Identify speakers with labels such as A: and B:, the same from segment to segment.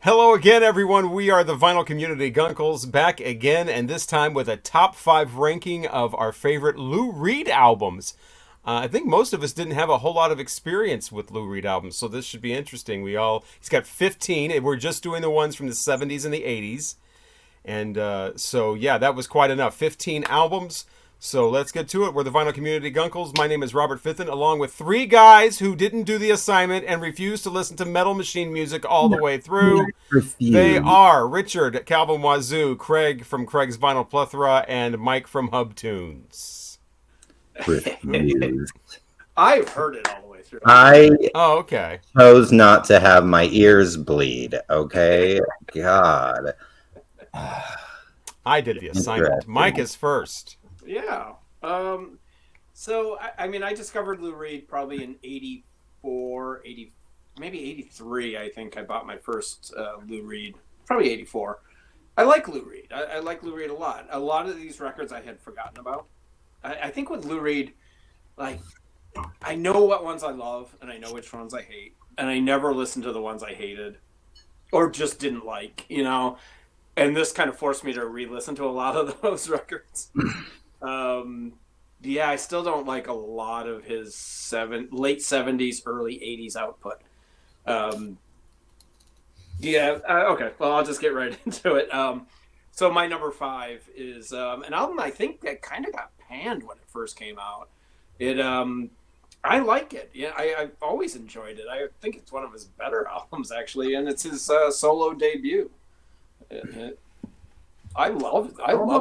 A: Hello again, everyone. We are the Vinyl Community Guncles, back again, and this time with a top 5 ranking of our favorite Lou Reed albums. I think most of us didn't have a whole lot of experience with Lou Reed albums, so this should be interesting. He's got 15, and we're just doing the ones from the 70s and the 80s. And yeah, that was quite enough. 15 albums. So let's get to it. We're the Vinyl Community Guncles. My name is Robert Fitton, along with three guys who didn't do the assignment and refused to listen to Metal Machine music all the way through. They
B: Refuse.
A: are Richard Calvin Wazoo, Craig from Craig's Vinyl Plethora, and Mike from Hub Tunes.
B: Refuse.
C: I've heard it all the way through.
B: I
A: Oh, okay.
B: chose not to have my ears bleed, okay? God.
A: I did the assignment. Mike is first.
C: Yeah. So I discovered Lou Reed probably in 84, 80, maybe 83, I think I bought my first Lou Reed. Probably 84. I like Lou Reed. I like Lou Reed a lot. A lot of these records I had forgotten about. I think with Lou Reed, like, I know what ones I love and I know which ones I hate. And I never listen to the ones I hated or just didn't like, And this kind of forced me to re-listen to a lot of those records. Yeah, I still don't like a lot of his late 70s, early 80s output. Okay. Well, I'll just get right into it. So my number 5 is an album I think that kind of got panned when it first came out. I like it. Yeah, I've always enjoyed it. I think it's one of his better albums, actually, and it's his solo debut. I love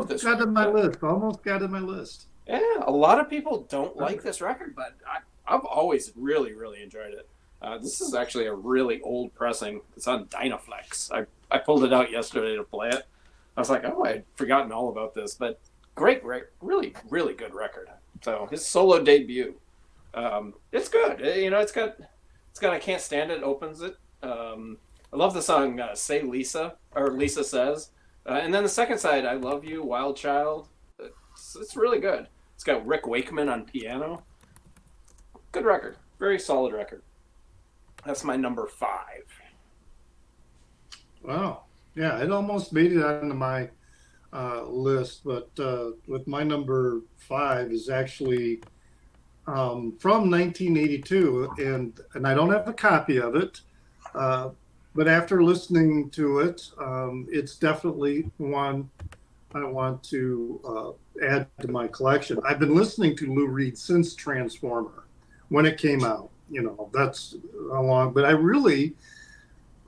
C: this
D: got
C: record.
D: in my list. Almost got in my list.
C: Yeah, a lot of people don't like this record, but I've always really, really enjoyed it. This is actually a really old pressing. It's on Dynaflex. I pulled it out yesterday to play it. I was like, oh, I'd forgotten all about this, but great, really, really good record. So his solo debut, it's good. It's got I Can't Stand It opens it. I love the song Say Lisa, or Lisa Says. And then the second side, I Love You, Wild Child. It's really good. It's got Rick Wakeman on piano. Good record. Very solid record. That's my number 5.
D: Wow. Yeah, it almost made it onto my list, but with my number 5 is actually from 1982, and I don't have a copy of it, but after listening to it, it's definitely one I want to add to my collection. I've been listening to Lou Reed since Transformer when it came out. That's how long. But I really,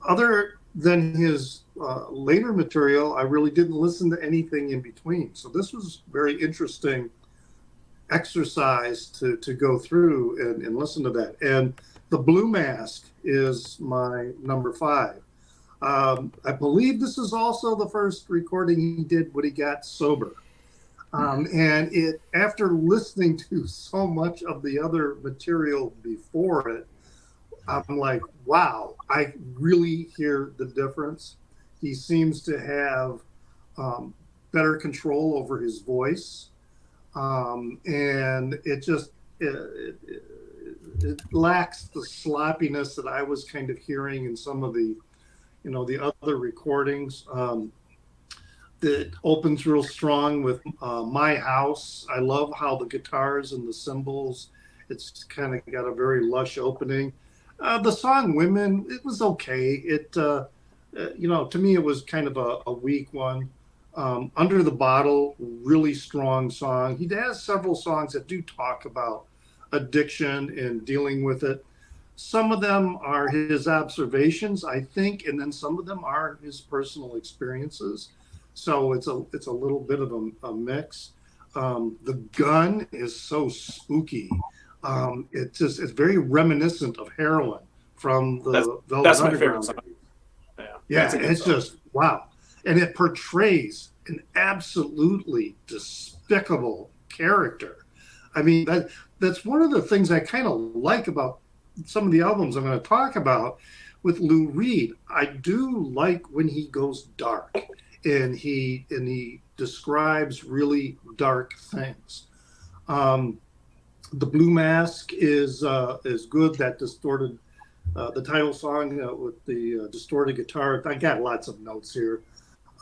D: other than his later material, I really didn't listen to anything in between. So this was very interesting exercise to go through and listen to that. And the Blue Mask is my number 5. I believe this is also the first recording he did when he got sober. And after listening to so much of the other material before it, I'm like, wow, I really hear the difference. He seems to have better control over his voice. And it lacks the sloppiness that I was kind of hearing in some of the other recordings. That opens real strong with My House. I love how the guitars and the cymbals, it's kind of got a very lush opening. The song Women, it was okay. To me, it was kind of a weak one. Under the Bottle, really strong song. He has several songs that do talk about addiction and dealing with it. Some of them are his observations, I think, and then some of them are his personal experiences. So it's a little bit of a mix. The Gun is so spooky. It's very reminiscent of Heroin from the Velvet
C: That's my
D: Underground.
C: favorite song.
D: Yeah, it's song. Just wow, and it portrays an absolutely despicable character. I mean, that's one of the things I kind of like about some of the albums I'm going to talk about with Lou Reed. I do like when he goes dark and he describes really dark things. The Blue Mask is good. That distorted the title song with the distorted guitar. I got lots of notes here.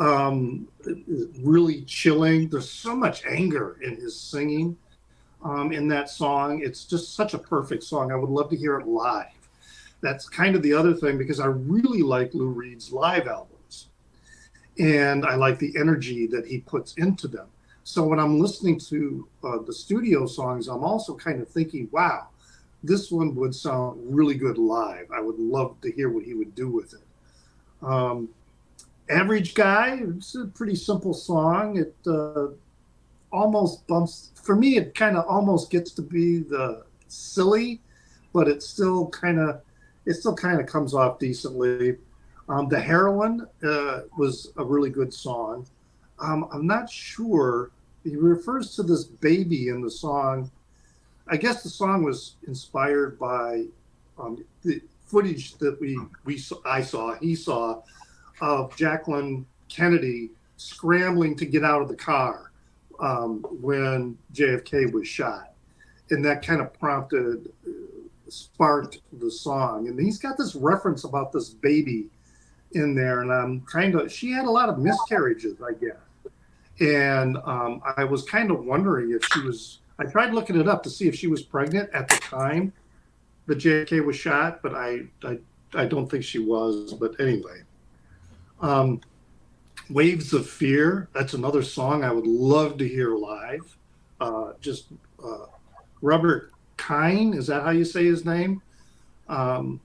D: Really chilling. There's so much anger in his singing in that song. It's just such a perfect song. I would love to hear it live. That's kind of the other thing, because I really like Lou Reed's live albums, and I like the energy that he puts into them. So when I'm listening to the studio songs, I'm also kind of thinking, wow, this one would sound really good live. I would love to hear what he would do with it. Average Guy, it's a pretty simple song. It almost bumps, for me, it kind of almost gets to be the silly, but it still kind of comes off decently. The Heroine was a really good song. I'm not sure, he refers to this baby in the song. I guess the song was inspired by the footage that he saw of Jacqueline Kennedy scrambling to get out of the car when JFK was shot. And that kind of sparked the song. And he's got this reference about this baby in there. And she had a lot of miscarriages, I guess. And I was kind of wondering if I tried looking it up to see if she was pregnant at the time that JFK was shot, but I don't think she was. But anyway. Waves of Fear, that's another song I would love to hear live. Robert Kine, is that how you say his name? The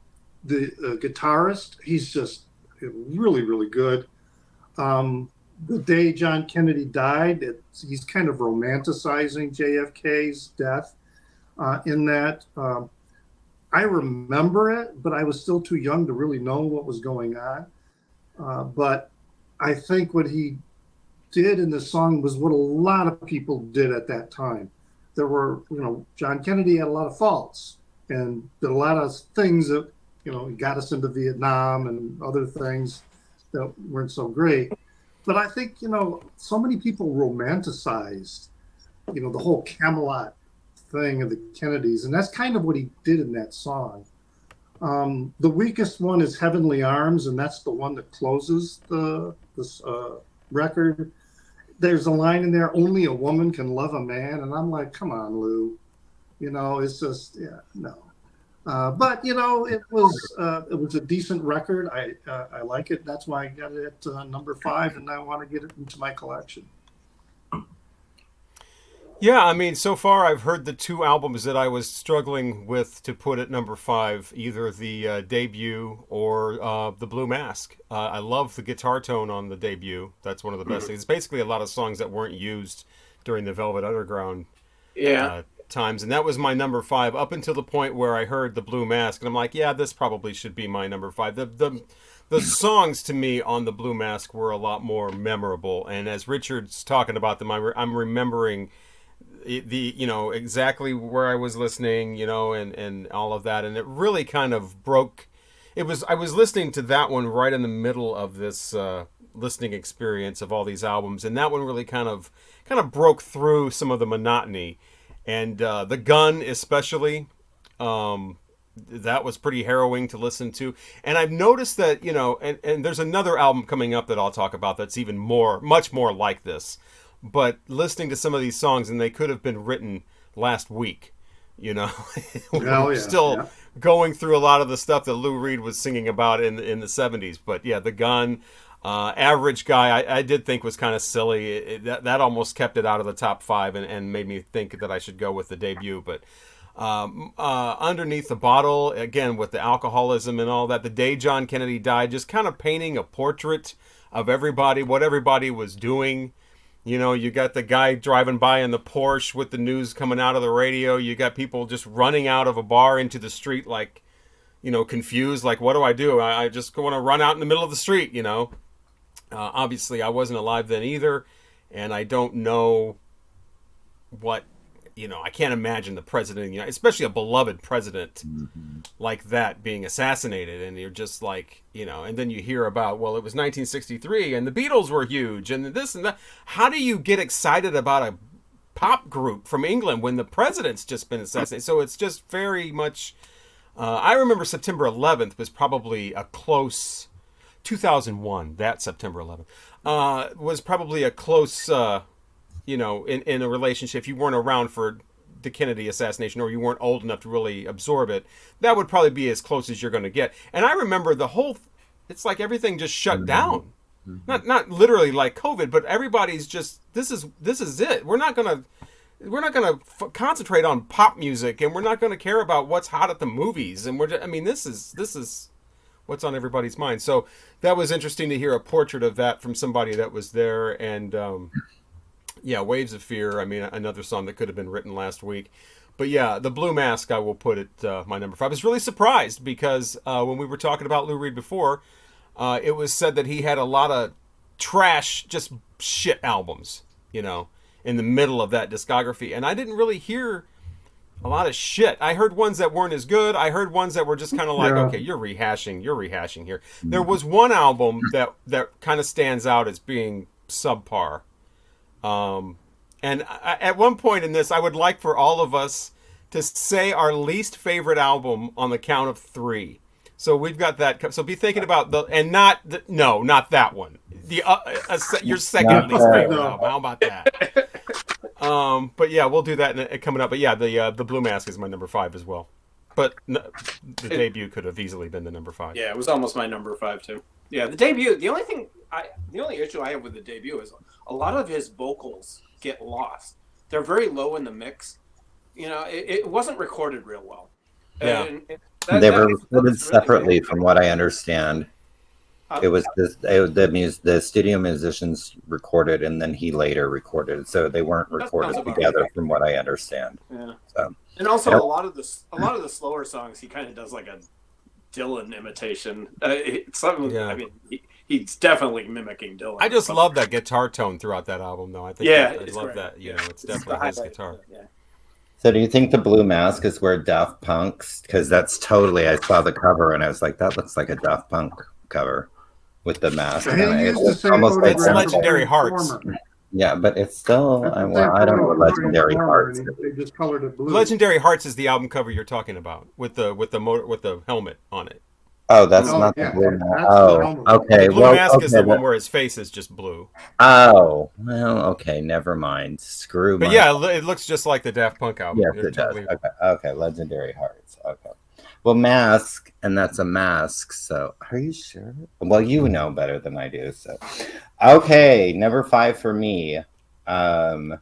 D: guitarist, he's just really, really good. The Day John Kennedy Died, he's kind of romanticizing JFK's death in that. I remember it, but I was still too young to really know what was going on. But I think what he did in this song was what a lot of people did at that time. There were, John Kennedy had a lot of faults and did a lot of things that, got us into Vietnam and other things that weren't so great. But I think, so many people romanticized, the whole Camelot thing of the Kennedys. And that's kind of what he did in that song. The weakest one is Heavenly Arms, and that's the one that closes this record. There's a line in there, only a woman can love a man, and I'm like, come on, Lou. It's just, no. But, it was a decent record. I like it. That's why I got it at number 5, and I want to get it into my collection.
A: Yeah, I mean, so far I've heard the two albums that I was struggling with to put at number 5, either the debut or the Blue Mask. I love the guitar tone on the debut. That's one of the best things. It's basically a lot of songs that weren't used during the Velvet Underground times, and that was my number 5 up until the point where I heard the Blue Mask, and I'm like, yeah, this probably should be my number 5. The songs to me on the Blue Mask were a lot more memorable, and as Richard's talking about them, I'm remembering exactly where I was listening, and all of that, and it really kind of broke. I was listening to that one right in the middle of this listening experience of all these albums, and that one really kind of broke through some of the monotony, and The Gun especially, that was pretty harrowing to listen to. And I've noticed that, and there's another album coming up that I'll talk about that's even much more like this. But listening to some of these songs, and they could have been written last week, we're still going through a lot of the stuff that Lou Reed was singing about in the 70s. But yeah, The Gun, Average Guy, I did think was kind of silly. That almost kept it out of the top 5 and made me think that I should go with the debut. But Underneath the Bottle, again, with the alcoholism and all that, The Day John Kennedy Died, just kind of painting a portrait of everybody, what everybody was doing. You got the guy driving by in the Porsche with the news coming out of the radio. You got people just running out of a bar into the street like, confused, like, what do I do? I just want to run out in the middle of the street, Obviously, I wasn't alive then either, and I don't know what, I can't imagine the president, especially a beloved president like that being assassinated, and you're just like, and then you hear about, well, it was 1963 and the Beatles were huge and this and that. How do you get excited about a pop group from England when the president's just been assassinated? So it's just very much I remember September 11th was probably a close 2001. That September 11th was probably a close, in a relationship. If you weren't around for the Kennedy assassination, or you weren't old enough to really absorb it, that would probably be as close as you're going to get. And I remember it's like everything just shut down. Not literally like COVID, but everybody's just this is it. We're not gonna concentrate on pop music, and we're not gonna care about what's hot at the movies. And this is what's on everybody's mind. So that was interesting to hear a portrait of that from somebody that was there. And Waves of Fear. I mean, another song that could have been written last week. But yeah, the Blue Mask, I will put it my number 5. I was really surprised because when we were talking about Lou Reed before, it was said that he had a lot of trash, just shit albums, in the middle of that discography. And I didn't really hear a lot of shit. I heard ones that weren't as good. I heard ones that were just kind of like, okay, you're rehashing here. There was one album that kind of stands out as being subpar. And at one point in this, I would like for all of us to say our least favorite album on the count of 3. So we've got that. So be thinking about not that one. Your second least favorite album. How about that? But yeah, we'll do that coming up. But yeah, the Blue Mask is my number 5 as well. But the debut could have easily been the number 5.
C: Yeah, it was almost my number 5 too. Yeah, the debut. The only issue I have with the debut is a lot of his vocals get lost. They're very low in the mix. It wasn't recorded real well.
A: Yeah.
B: They were recorded separately, from what I understand. It was the studio musicians recorded, and then he later recorded. So they weren't recorded together, from what I understand.
C: Yeah.
B: So,
C: and also a lot of the slower songs, he kind of does like a Dylan imitation. I mean, he's definitely mimicking Dylan.
A: I just love that guitar tone throughout that album, though. I think I love great. That. It's definitely his guitar.
C: Yeah.
B: So do you think the Blue Mask is where Daft Punk's? Because that's totally. I saw the cover and I was like, that looks like a Daft Punk cover with the mask.
D: It's
B: almost like
A: Legendary Hearts.
B: Yeah, but it's still. I don't know what Legendary Hearts.
D: They just colored it blue.
A: Legendary Hearts is the album cover you're talking about with the helmet on it.
B: Oh, that's not the Blue Mask. Okay.
A: The Blue Mask is the one where his face is just blue.
B: Oh, well, okay, never mind. Screw.
A: But yeah, it looks just like the Daft Punk album.
B: Yes, it does. Okay, Legendary Hearts. Okay. Well, Mask, and that's a mask. So, are you sure? Well, you know better than I do. So, okay, number 5 for me. From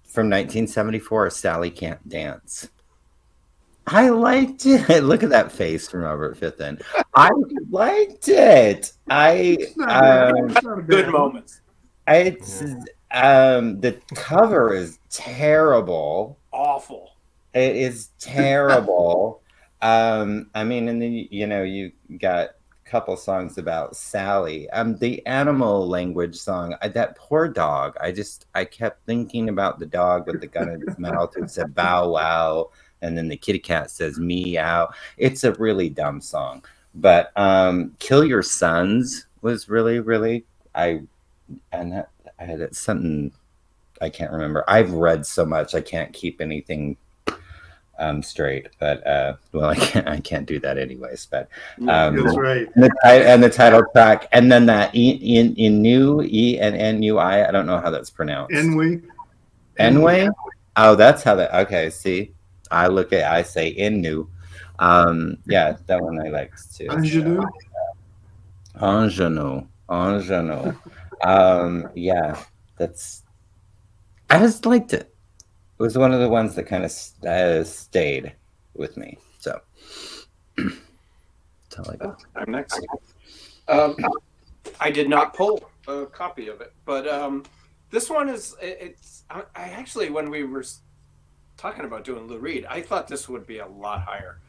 B: 1974, Sally Can't Dance. I liked it. Look at that face from Robert Fitton. I liked it.
C: Good moments.
B: The cover is terrible.
C: Awful.
B: It is terrible. And then you got a couple songs about Sally. The animal language song. That poor dog. I kept thinking about the dog with the gun in his mouth who said "bow wow." And then the kitty cat says meow. It's a really dumb song. But Kill Your Sons was really, really it's something I can't remember. I've read so much I can't keep anything straight. But I can't do that anyways. But
D: that's right.
B: And the title track, and then that Enui, I don't know how that's pronounced. Enway? Oh, that's how that. Okay, see. I say Innu. Yeah, that one I like too. Ingenue. Yeah, I just liked it. It was one of the ones that kind of stayed with me. So, that's all I got.
C: I'm next. I did not pull a copy of it, but this one is. I actually, when we were talking about doing Lou Reed, I thought this would be a lot higher.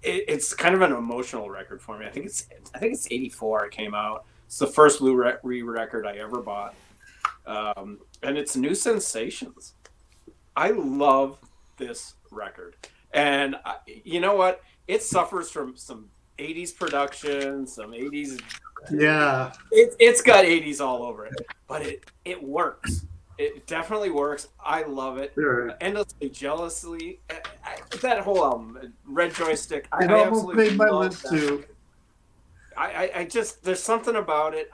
C: It's kind of an emotional record for me. I think it's 84 it came out. It's the first Lou Reed record I ever bought. And it's New Sensations. I love this record. And you know what? It suffers from some 80s production, some 80s.
D: Yeah.
C: It's got 80s all over it, but it works. It definitely works. I love it.
D: Sure.
C: Endlessly Jealously. That whole album, Red Joystick.
D: It
C: I
D: almost
C: absolutely
D: made my
C: love
D: list
C: that.
D: too.
C: I just there's something about it.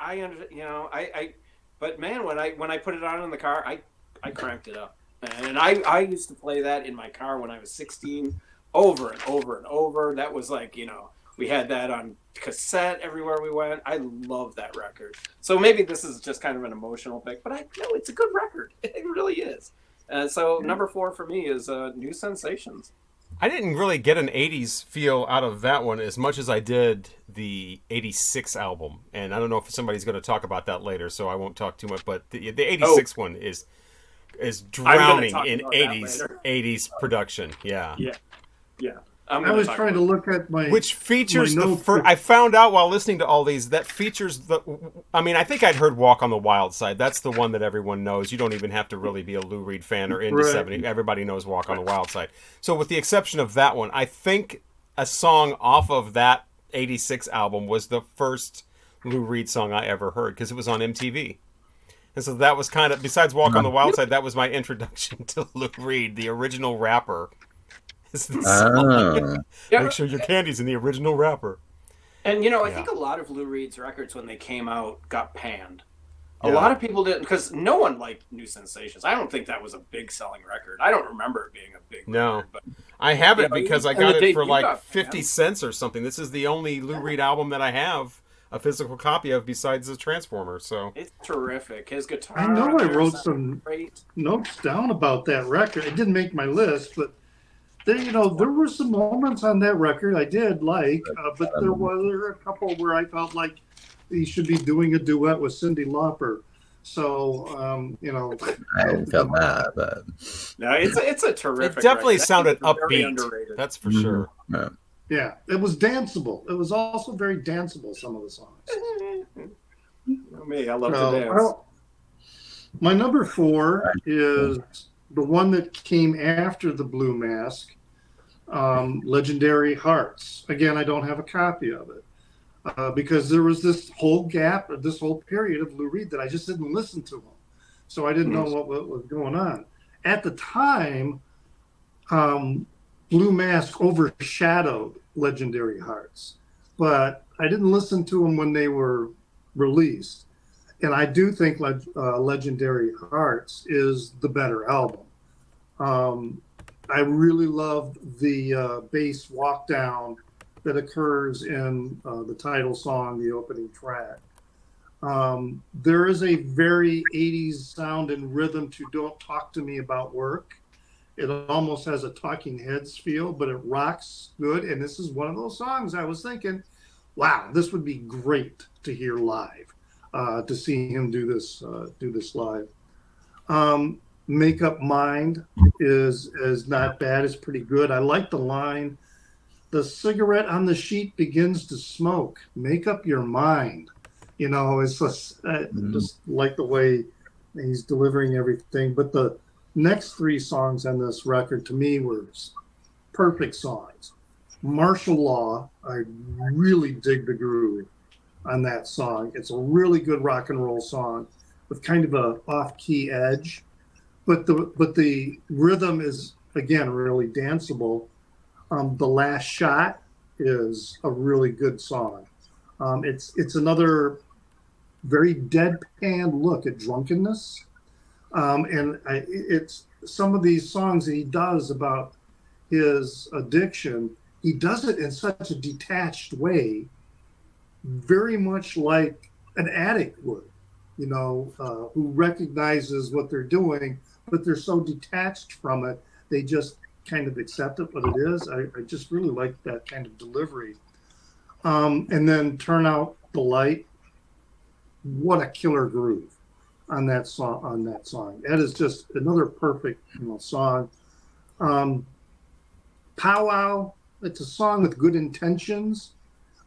C: But man, when I put it on in the car, I cranked it up, and I used to play that in my car when I was 16, over and over and over. That was like we had that on cassette everywhere we went. I love that record. So maybe this is just kind of an emotional pick, but I know it's a good record. It really is. So number 4 for me is New Sensations.
A: I didn't really get an 80s feel out of that one as much as I did the 86 album. And I don't know if somebody's going to talk about that later, so I won't talk too much. But the 86 one is drowning in 80s production. Yeah.
C: Yeah.
D: I was trying to look at my
A: which features
D: my
A: the
D: notes.
A: first. I found out while listening to all these that features the. I mean, I think I'd heard "Walk on the Wild Side." That's the one that everyone knows. You don't even have to really be a Lou Reed fan or into
D: Right.
A: 70. Everybody knows "Walk on the Wild Side." So, with the exception of that one, I think a song off of that 86 album was the first Lou Reed song I ever heard because it was on MTV. And so that was kind of, besides "Walk on the Wild Side," that was my introduction to Lou Reed, the original rapper. Is the song.
B: Oh.
A: Make sure your candy's in the original wrapper.
C: And I think a lot of Lou Reed's records when they came out got panned. A
A: Yeah.
C: lot of people didn't, because no one liked New Sensations. I don't think that was a big selling record. I don't remember it being a big
A: No.
C: record. But
A: I have it
C: Yeah,
A: because I
C: and
A: got
C: the
A: it
C: date
A: for
C: you
A: like
C: got,
A: 50
C: yeah.
A: cents or something. This is the only Lou Reed album that I have a physical copy of besides the Transformer. So
C: it's terrific. His guitar.
D: I know
C: on
D: I
C: there
D: wrote
C: sounds
D: some
C: great.
D: notes down about that record. It didn't make my list, but there were some moments on that record I did like, but there were a couple where I felt like he should be doing a duet with Cyndi Lauper. So,
B: I didn't feel that, but
C: No, it's a terrific.
A: it definitely
C: record. I
A: sounded
C: think it's very
A: upbeat.
C: underrated.
A: That's for sure.
B: yeah.
D: yeah, it was danceable. It was also very danceable, some of the songs.
C: Me, I love
D: So,
C: to dance.
D: well, my number 4 is the one that came after the Blue Mask, Legendary Hearts. Again, I don't have a copy of it because there was this whole gap, this whole period of Lou Reed that I just didn't listen to him. So I didn't know what was going on. At the time, Blue Mask overshadowed Legendary Hearts, but I didn't listen to them when they were released. And I do think Legendary Hearts is the better album. I really love the bass walk down that occurs in the title song, the opening track. There is a very 80s sound and rhythm to Don't Talk to Me About Work. It almost has a Talking Heads feel, but it rocks good. And this is one of those songs I was thinking, wow, this would be great to hear live, to see him do this live. Make Up Mind is not bad. It's pretty good. I like the line, the cigarette on the sheet begins to smoke. Make up your mind. It's just like the way he's delivering everything. But the next 3 songs on this record to me were perfect songs. Martial Law, I really dig the groove on that song. It's a really good rock and roll song with kind of a off-key edge. But the rhythm is, again, really danceable. The Last Shot is a really good song. It's another very deadpan look at drunkenness. And it's some of these songs that he does about his addiction, he does it in such a detached way, very much like an addict would, who recognizes what they're doing, but they're so detached from it, they just kind of accept it what it is. I just really like that kind of delivery. And then Turn Out the Light. What a killer groove on that song. That is just another perfect song. Powwow, it's a song with good intentions.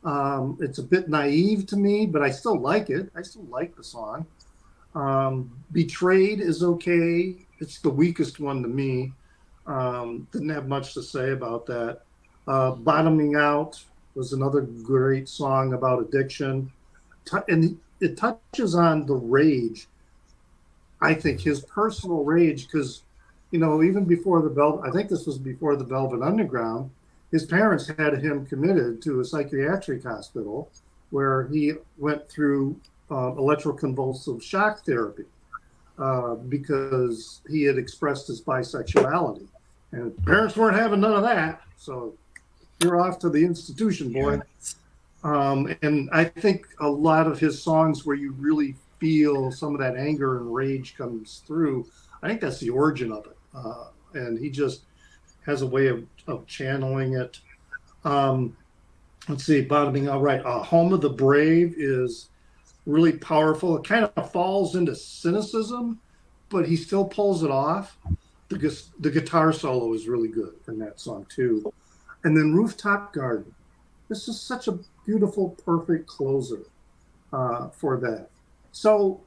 D: It's a bit naive to me, but I still like it. I still like the song. Betrayed is okay. It's the weakest one to me. Didn't have much to say about that. Bottoming Out was another great song about addiction. And it touches on the rage I think his personal rage, because, even before I think this was before the Velvet Underground, his parents had him committed to a psychiatric hospital where he went through electroconvulsive shock therapy because he had expressed his bisexuality. And parents weren't having none of that. So you're off to the institution, boy. And I think a lot of his songs where you really feel some of that anger and rage comes through, I think that's the origin of it. And he just has a way of channeling it. Let's see, bottoming out right. Home of the Brave is really powerful. It kind of falls into cynicism, but he still pulls it off. The guitar solo is really good in that song too. And then Rooftop Garden. This is such a beautiful, perfect closer for that. So,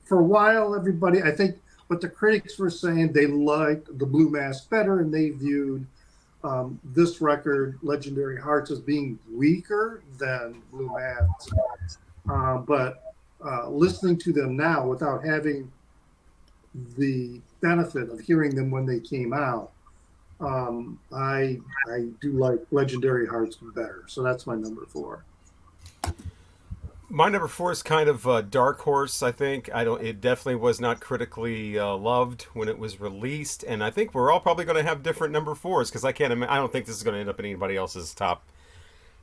D: for a while, everybody, I think what the critics were saying, they liked the Blue Mask better, and they viewed this record, Legendary Hearts, as being weaker than Blue Mask. But listening to them now without having the benefit of hearing them when they came out, I do like Legendary Hearts better. So that's my number 4.
A: My number 4 is kind of a dark horse. I think it definitely was not critically loved when it was released, and I think we're all probably going to have different number 4s because I don't think this is going to end up in anybody else's top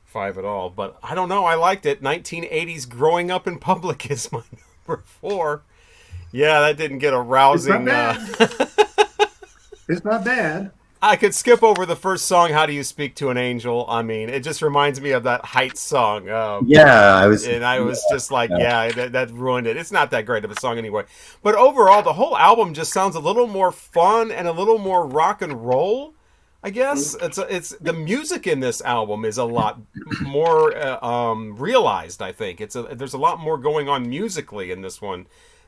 A: 5 at all. But I don't know. I liked it. 1980s Growing Up in Public is my number 4. Yeah, that didn't get a rousing.
D: It's not bad.
A: I could skip over the first song, How Do You Speak to an Angel? I mean, it just reminds me of that Heights song.
B: I was
A: just like, that ruined it. It's not that great of a song anyway. But overall, the whole album just sounds a little more fun and a little more rock and roll, I guess. It's the music in this album is a lot more realized, I think. There's a lot more going on musically in this one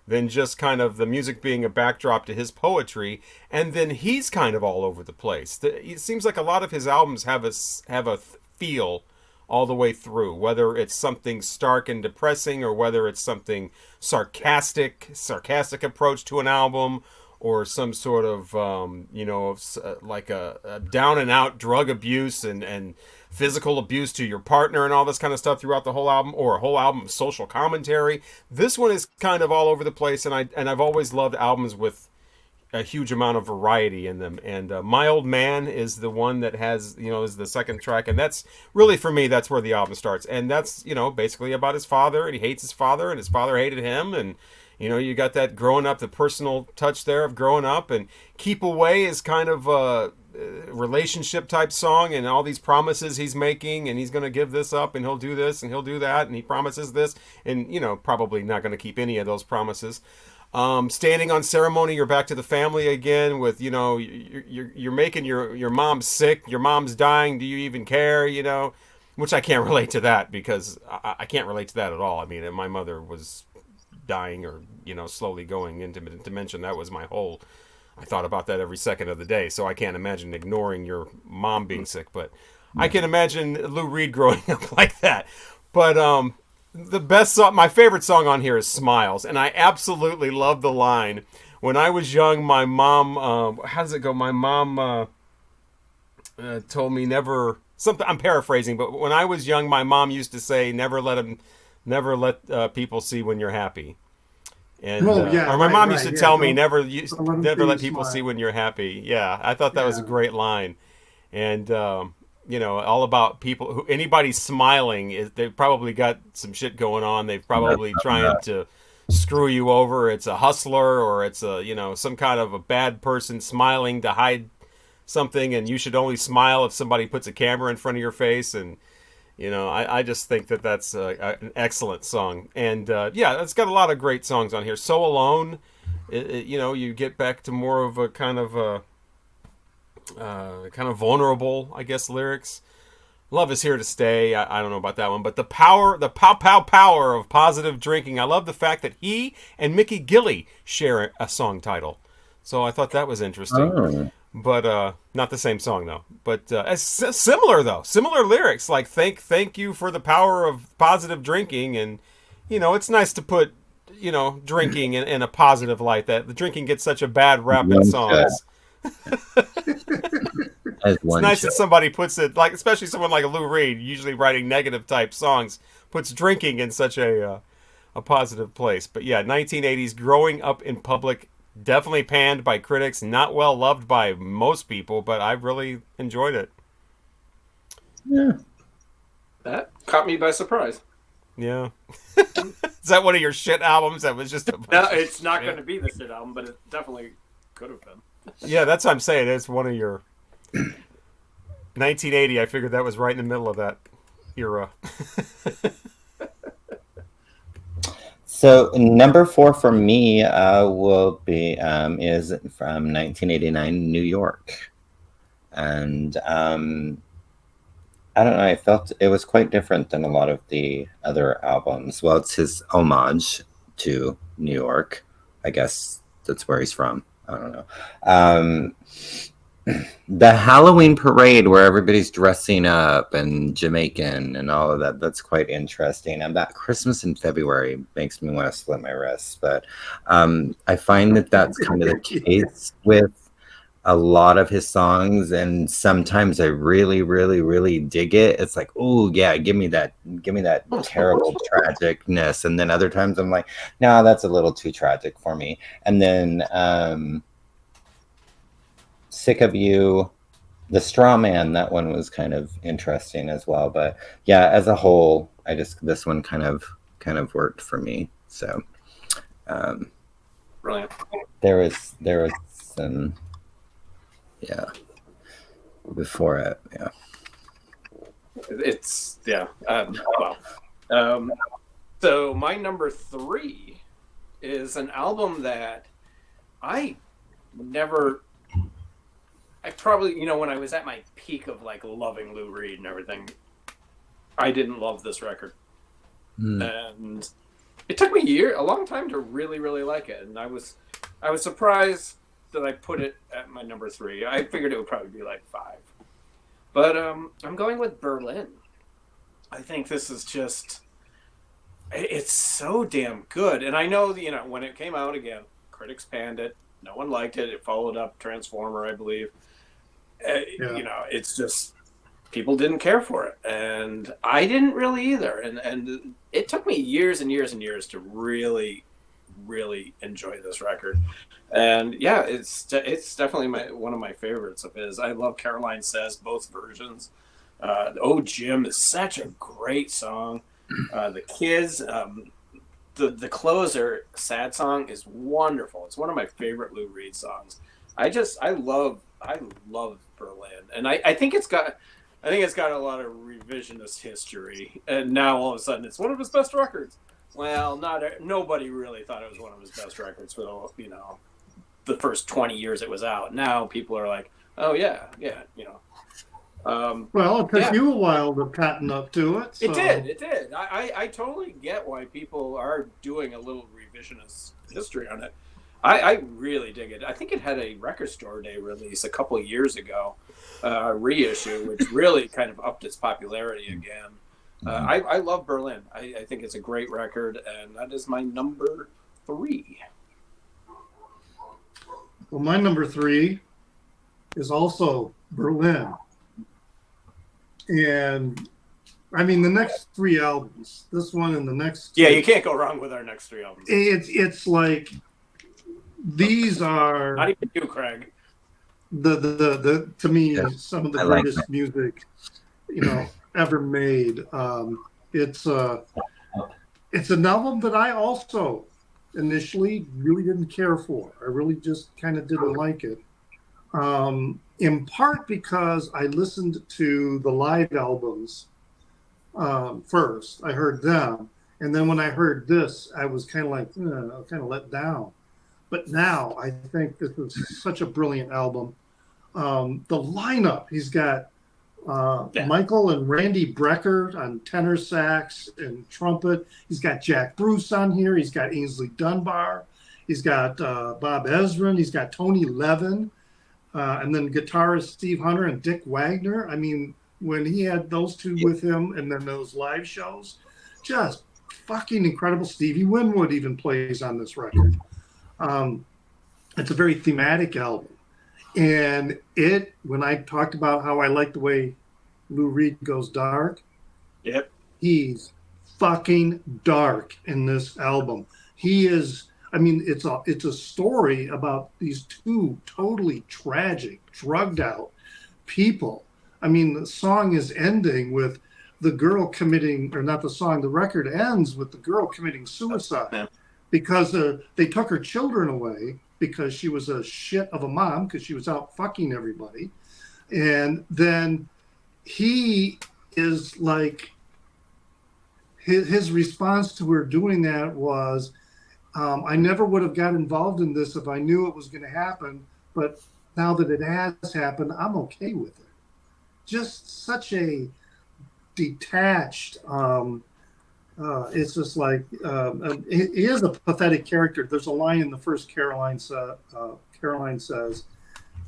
A: than just kind of the music being a backdrop to his poetry, and then he's kind of all over the place. It seems like a lot of his albums have a feel all the way through, whether it's something stark and depressing or whether it's something sarcastic approach to an album, or some sort of like a down and out drug abuse and physical abuse to your partner and all this kind of stuff throughout the whole album, or a whole album of social commentary. This one is kind of all over the place, and I've always loved albums with a huge amount of variety in them. And My Old Man is the one that has, is the second track, and that's really, for me, that's where the album starts. And that's, basically about his father, and he hates his father, and his father hated him, and you got that growing up, the personal touch there of growing up. And Keep Away is kind of a relationship type song, and all these promises he's making, and he's going to give this up, and he'll do this, and he'll do that, and he promises this, and probably not going to keep any of those promises. Standing on Ceremony, you're back to the family again with, you're making your mom sick, your mom's dying, do you even care, which I can't relate to that, because I can't relate to that at all. I mean, my mother was dying, or slowly going into dementia. That was my whole, I thought about that every second of the day, so I can't imagine ignoring your mom being sick. But I can imagine Lou Reed growing up like that. But the best song, my favorite song on here is Smiles, and I absolutely love the line, when I was young, my mom, how does it go, my mom told me never, something, I'm paraphrasing, but when I was young, my mom used to say, never let people see when you're happy. And or my mom used to tell me, never let people see when you're happy. Yeah, I thought that was a great line. And all about people anybody smiling, they've probably got some shit going on. They've probably trying to screw you over. It's a hustler, or it's a some kind of a bad person smiling to hide something, and you should only smile if somebody puts a camera in front of your face. And I just think that's an excellent song. And it's got a lot of great songs on here. So Alone, you get back to more of a kind of vulnerable, I guess, lyrics. Love Is Here to Stay. I don't know about that one, but the power of positive drinking. I love the fact that he and Mickey Gilley share a song title. So I thought that was interesting.
B: Oh.
A: But not the same song though. But similar lyrics, like thank you for the power of positive drinking. And it's nice to put drinking in a positive light. That the drinking gets such a bad rap in
B: One
A: songs.
B: As
A: It's
B: one
A: nice
B: should.
A: that somebody puts it, like, especially someone like Lou Reed, usually writing negative type songs, puts drinking in such a positive place. But yeah, 1980s, growing up in public, definitely panned by critics, not well loved by most people, but I really enjoyed it.
B: Yeah.
C: That caught me by surprise.
A: Yeah. Is that one of your shit albums that was just a bunch
C: No,
A: of
C: it's not
A: shit?
C: going to be the shit album, but it definitely could have been.
A: Yeah, that's what I'm saying. It's one of your 1980. I figured that was right in the middle of that era.
B: So number 4 for me will be is from 1989 New York, and I don't know. I felt it was quite different than a lot of the other albums. Well, it's his homage to New York. I guess that's where he's from. I don't know. Um, the Halloween parade where everybody's dressing up and Jamaican and all of that, that's quite interesting. And that Christmas in February makes me want to slit my wrists. But I find that that's kind of the case with a lot of his songs, and sometimes I really, really, really dig it. It's like, oh yeah, give me that terrible tragicness. And then other times I'm like, no, that's a little too tragic for me. And then Sick of You, The Straw Man, that one was kind of interesting as well. But yeah, as a whole, this one kind of worked for me. So
C: Brilliant.
B: there was some, yeah, before it, yeah.
C: It's yeah. So my number 3 is an album that I probably, when I was at my peak of like loving Lou Reed and everything, I didn't love this record. And it took me a long time to really, really like it. And I was surprised that I put it at my number 3. I figured it would probably be like 5. But I'm going with Berlin. I think this is just, it's so damn good. And I know, when it came out again, critics panned it. No one liked it. It followed up Transformer, I believe. It's just, people didn't care for it. And I didn't really either. And it took me years and years and years to really, really enjoy this record. And yeah, it's definitely one of my favorites of his. I love Caroline Says, both versions. Oh Jim is such a great song. The Kids, the closer, Sad Song, is wonderful. It's one of my favorite Lou Reed songs. I love Berlin, and I think it's got a lot of revisionist history. And now all of a sudden it's one of his best records. Well, nobody really thought it was one of his best records for the first 20 years it was out. Now people are like, oh yeah.
D: Well, it took you a while to cotton up to it. So.
C: It did. I totally get why people are doing a little revisionist history on it. I really dig it. I think it had a Record Store Day release a couple of years ago, reissue, which really kind of upped its popularity again. I love Berlin. I think it's a great record, and that is my number 3.
D: Well, my number 3 is also Berlin. And I mean, the next 3 albums, this one and the next 2,
C: yeah, you can't go wrong with our next 3 albums.
D: It's like, these are
C: not even you, Craig.
D: The to me, some of the greatest music ever made. It's an album that I also initially really didn't care for. I really just kind of didn't like it. In part because I listened to the live albums first. I heard them. And then when I heard this, I was kind of like, kind of let down. But now I think this is such a brilliant album. The lineup, he's got Michael and Randy Brecker on tenor sax and trumpet. He's got Jack Bruce on here. He's got Ainsley Dunbar. He's got Bob Ezrin. He's got Tony Levin. And then guitarist Steve Hunter and Dick Wagner. I mean, when he had those two with him and then those live shows, just fucking incredible. Stevie Winwood even plays on this record. It's a very thematic album. And when I talked about how I like the way Lou Reed goes dark,
C: Yep.
D: he's fucking dark in this album. He is, I mean, it's a story about these two totally tragic, drugged out people. I mean, the song is ending with the girl committing, or not the song, the record ends with the girl committing suicide.
C: Yeah.
D: Because they took her children away because she was a shit of a mom because she was out fucking everybody. And then he is like, his response to her doing that was, I never would have got involved in this if I knew it was going to happen. But now that it has happened, I'm okay with it. Just such a detached, it's just like, he is a pathetic character. There's a line in the first Caroline says,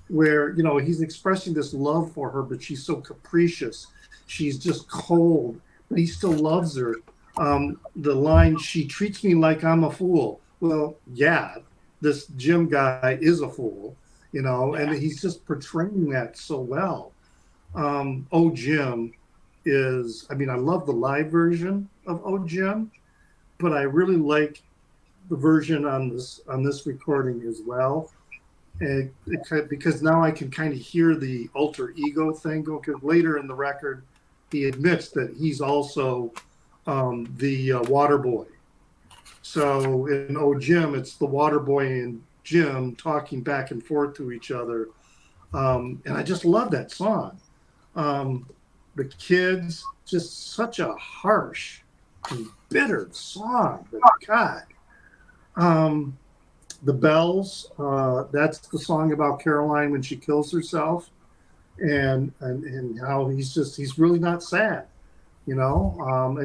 D: where, you know, he's expressing this love for her, but she's so capricious. She's just cold, but he still loves her. The line, she treats me like I'm a fool. Well, yeah, this Jim guy is a fool, you know, and he's just portraying that so well. Oh, Jim is, I mean, I love the live version of Oh, Jim, but I really like the version on this recording as well. And because now I can kind of hear the alter ego thing go, because later in the record, he admits that he's also the water boy. So in Oh Jim, it's the water boy and Jim talking back and forth to each other. And I just love that song. The Kids, just such a harsh and bitter song. But God. The Bells, that's the song about Caroline when she kills herself, and how he's really not sad, you know.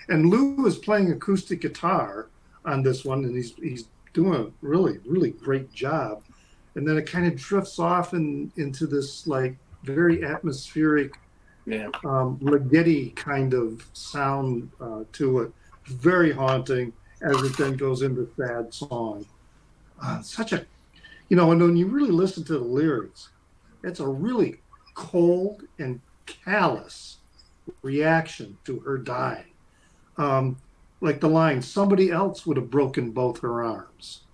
D: And Lou is playing acoustic guitar on this one, and he's doing a really, really great job. And then it kind of drifts off into this like very atmospheric, Ligeti kind of sound to it, very haunting as it then goes into sad song. Such a, you know, and when you really listen to the lyrics, it's a really cold and callous reaction to her dying. Like the line, somebody else would have broken both her arms.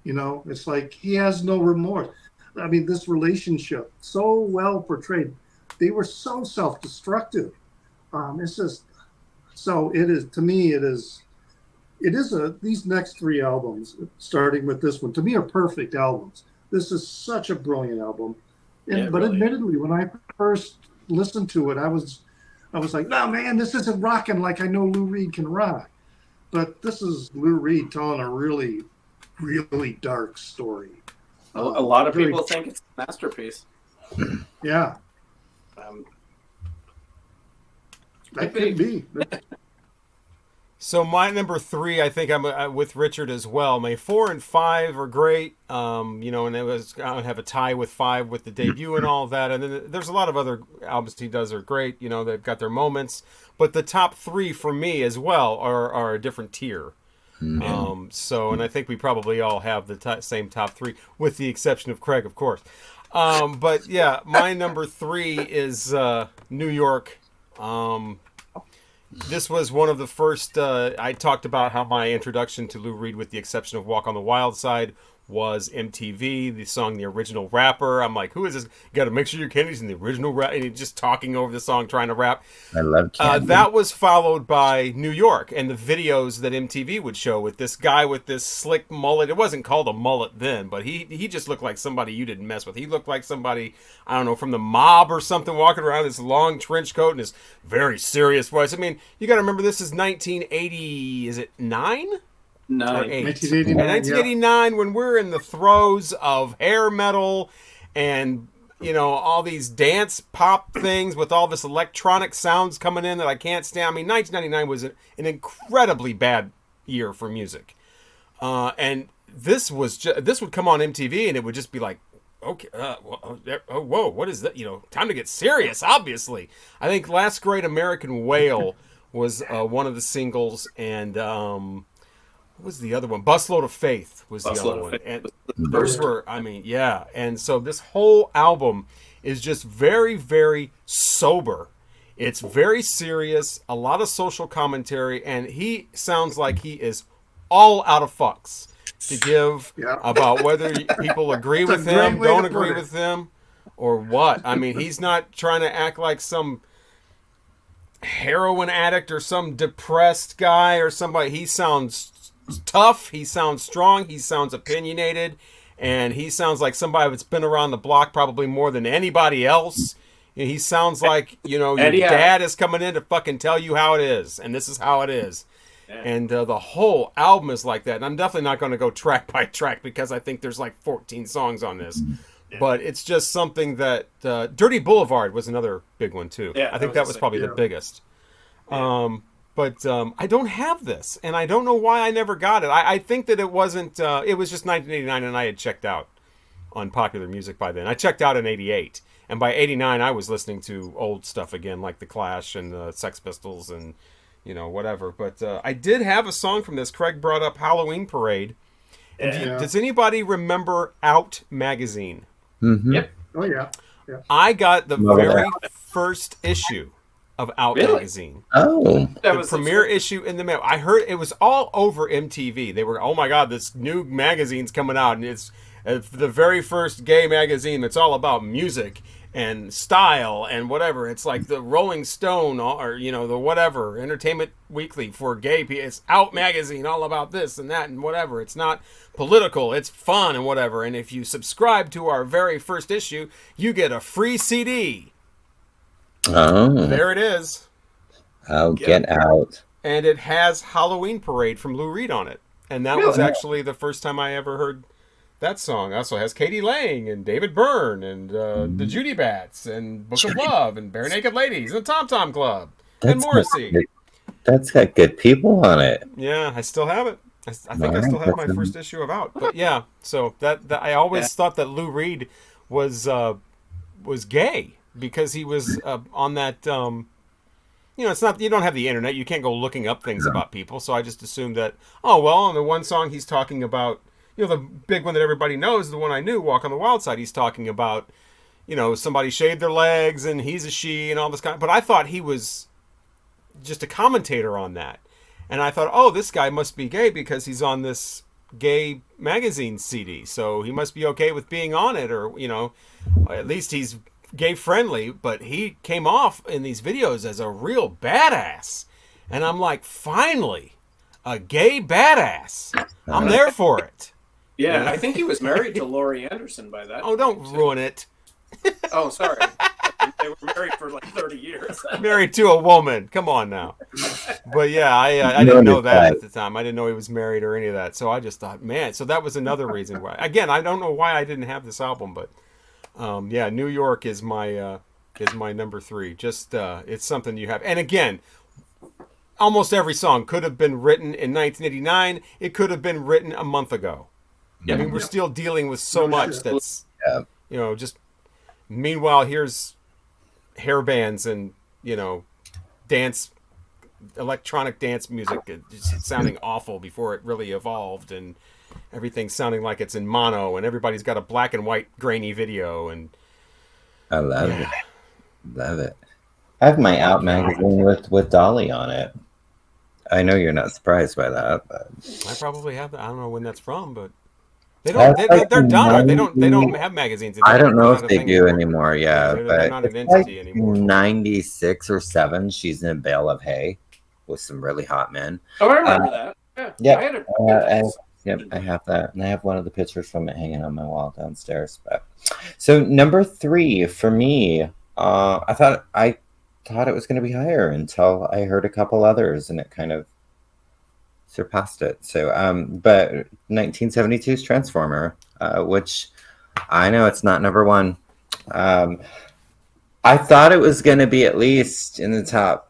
D: You know, it's like he has no remorse. I mean, this relationship, so well portrayed. They were so self-destructive. It's just, so it is, to me, these next three albums, starting with this one, to me are perfect albums. This is such a brilliant album. But really, admittedly, when I first listened to it, I was like, no, man, this isn't rocking like I know Lou Reed can rock. But this is Lou Reed telling a really, really dark story.
C: A lot of people think it's a masterpiece.
D: Yeah. That could be.
A: So my number three, I think I'm with Richard as well. My 4 and 5 are great, you know, and I would have a tie with 5 with the debut and all of that. And then there's a lot of other albums he does are great. You know, they've got their moments. But the top 3 for me as well are a different tier. Mm-hmm. And I think we probably all have the same top 3, with the exception of Craig, of course. But yeah, my number 3 is New York. This was one of the first, I talked about how my introduction to Lou Reed, with the exception of Walk on the Wild Side, was MTV, the song The Original Rapper. I'm like, who is this? You got to make sure your Kennedy's in the original rap. And he's just talking over the song, trying to rap.
B: I love Kennedy.
A: That was followed by New York and the videos that MTV would show with this guy with this slick mullet. It wasn't called a mullet then, but he just looked like somebody you didn't mess with. He looked like somebody, I don't know, from the mob or something, walking around in this long trench coat and his very serious voice. I mean, you got to remember, this is 1980, is it 9? 1989, when we're in the throes of hair metal and, you know, all these dance pop things with all this electronic sounds coming in that I can't stand. I mean, 1999 was an incredibly bad year for music. And this would come on MTV and it would just be like, okay, whoa, what is that? You know, time to get serious, obviously. I think Last Great American Whale was one of the singles, and what was the other one? Busload of Faith was the other one. And those were, I mean, yeah. And so this whole album is just very, very sober. It's very serious, a lot of social commentary, and he sounds like he is all out of fucks to give about whether people agree with him, don't agree with him, or what. I mean, he's not trying to act like some heroin addict or some depressed guy or somebody. He sounds tough, he sounds strong, he sounds opinionated, and he sounds like somebody that's been around the block probably more than anybody else. He sounds like, you know, your dad is coming in to fucking tell you how it is, and this is how it is. Yeah. And the whole album is like that. And I'm definitely not going to go track by track because I think there's like 14 songs on this. Yeah. But it's just something that Dirty Boulevard was another big one too. Yeah, I think that was probably the biggest. Yeah. But I don't have this, and I don't know why I never got it. I think that it wasn't. It was just 1989, and I had checked out on popular music by then. I checked out in '88, and by '89, I was listening to old stuff again, like the Clash and the Sex Pistols, and you know whatever. But I did have a song from this. Craig brought up Halloween Parade. And does anybody remember Out magazine?
B: Mm-hmm.
C: Yep.
D: Oh yeah.
A: I got the very first issue of Out magazine.
B: Oh,
A: the premiere issue in the mail. I heard it was all over MTV. They were, oh my god, this new magazine's coming out, and it's the very first gay magazine that's all about music and style and whatever. It's like the Rolling Stone or you know the whatever Entertainment Weekly for gay people. It's Out magazine, all about this and that and whatever. It's not political, it's fun and whatever. And if you subscribe to our very first issue, you get a free CD.
B: Oh,
A: there it is.
B: Oh, get out.
A: And it has Halloween Parade from Lou Reed on it. And that was actually the first time I ever heard that song. It also has Katie Lang and David Byrne and the Judy Bats and Book of Love and Bare Naked Ladies and Tom Tom Club and Morrissey.
B: That's got good people on it.
A: Yeah, I still have it. I think I still have my first issue of Out. But yeah, so that I always thought that Lou Reed was gay. Because he was on that, you know, it's not, you don't have the internet. You can't go looking up things about people. So I just assumed that, oh, well, on the one song he's talking about, you know, the big one that everybody knows, the one I knew, Walk on the Wild Side, he's talking about, you know, somebody shaved their legs and he's a she and all this kind of, but I thought he was just a commentator on that. And I thought, oh, this guy must be gay because he's on this gay magazine CD. So he must be okay with being on it, or, you know, at least he's gay friendly, but he came off in these videos as a real badass. And I'm like, finally, a gay badass. I'm there for it.
C: Yeah, I think he was married to Laurie Anderson by that.
A: Oh, don't ruin it.
C: Oh, sorry. They were married for like 30 years.
A: Married to a woman. Come on now. But yeah, I didn't know that at the time. I didn't know he was married or any of that. So I just thought, man, so that was another reason why. Again, I don't know why I didn't have this album, but yeah, New York is my number 3. Just it's something you have. And again, almost every song could have been written in 1989. It could have been written a month ago. Yeah. I mean, we're still dealing with so much that's, you know, just meanwhile, here's hair bands and, you know, electronic dance music just sounding awful before it really evolved, and everything's sounding like it's in mono, and everybody's got a black and white grainy video, and
B: I love it. Love it. I have my Out magazine with Dolly on it. I know you're not surprised by that, but
A: I probably have that. I don't know when that's from, but they're done. They don't have magazines anymore.
B: I don't know if they do anymore. Yeah, but
A: they're not an entity anymore.
B: 96 or 7, she's in a bale of hay with some really hot men.
C: Oh, I remember that. Yeah.
B: Yep, I have that, and I have one of the pictures from it hanging on my wall downstairs. But so number 3 for me, I thought it was going to be higher until I heard a couple others, and it kind of surpassed it. So, but 1972's Transformer, which I know it's not number 1. I thought it was going to be at least in the top.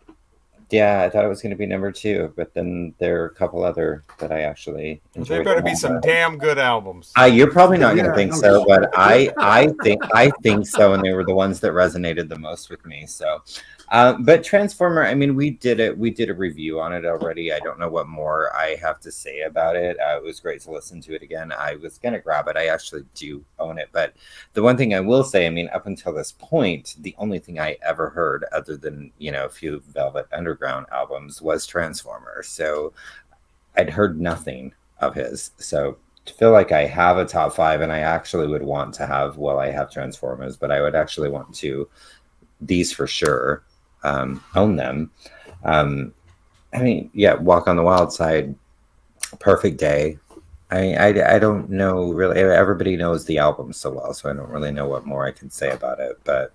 B: Yeah, I thought it was going to be number 2, but then there are a couple other that I actually enjoyed.
A: There better be some damn good albums.
B: You're probably not going to think so, but I think so, and they were the ones that resonated the most with me. So, But Transformer, I mean, we did it. We did a review on it already. I don't know what more I have to say about it. It was great to listen to it again. I was gonna grab it. I actually do own it. But the one thing I will say, I mean, up until this point, the only thing I ever heard, other than a few Velvet Underground albums, was Transformer. So I'd heard nothing of his. So to feel like I have a top 5, and I actually would want to have, well, I have Transformers, but I would actually want to, these for sure, own them. I mean, yeah, Walk on the Wild Side, Perfect Day. I don't know really. Everybody knows the album so well, so I don't really know what more I can say about it, but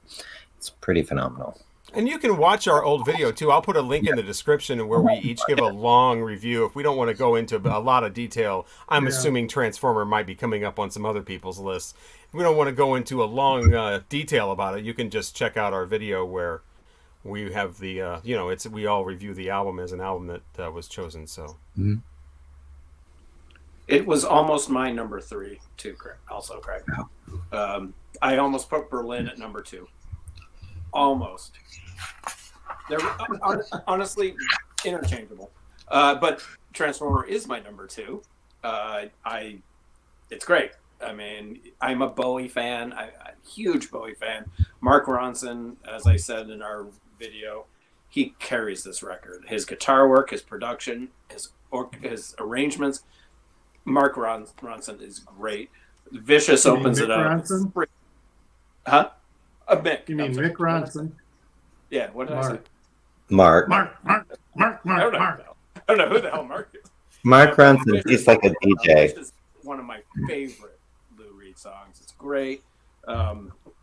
B: it's pretty phenomenal.
A: And you can watch our old video too. I'll put a link in the description where we each give a long review. If we don't want to go into a lot of detail, I'm assuming Transformer might be coming up on some other people's lists. If we don't want to go into a long detail about it, you can just check out our video where we have the we all review the album as an album that was chosen. So
C: it was almost my number 3 too, also, Craig. I almost put Berlin at number 2. Almost. They're honestly interchangeable. But Transformer is my number 2. It's great. I mean, I'm a Bowie fan. I'm a huge Bowie fan. Mark Ronson, as I said in our video, he carries this record. His guitar work, his production, his arrangements. Mark Ronson is great. Vicious opens it up. Huh? Mick.
D: You mean Mick Ronson?
C: Yeah, what did I say?
B: Mark.
C: I don't know who the hell Mark is.
B: Mark Ronson, he's like a DJ.
C: This is one of my favorite Lou Reed songs. It's great.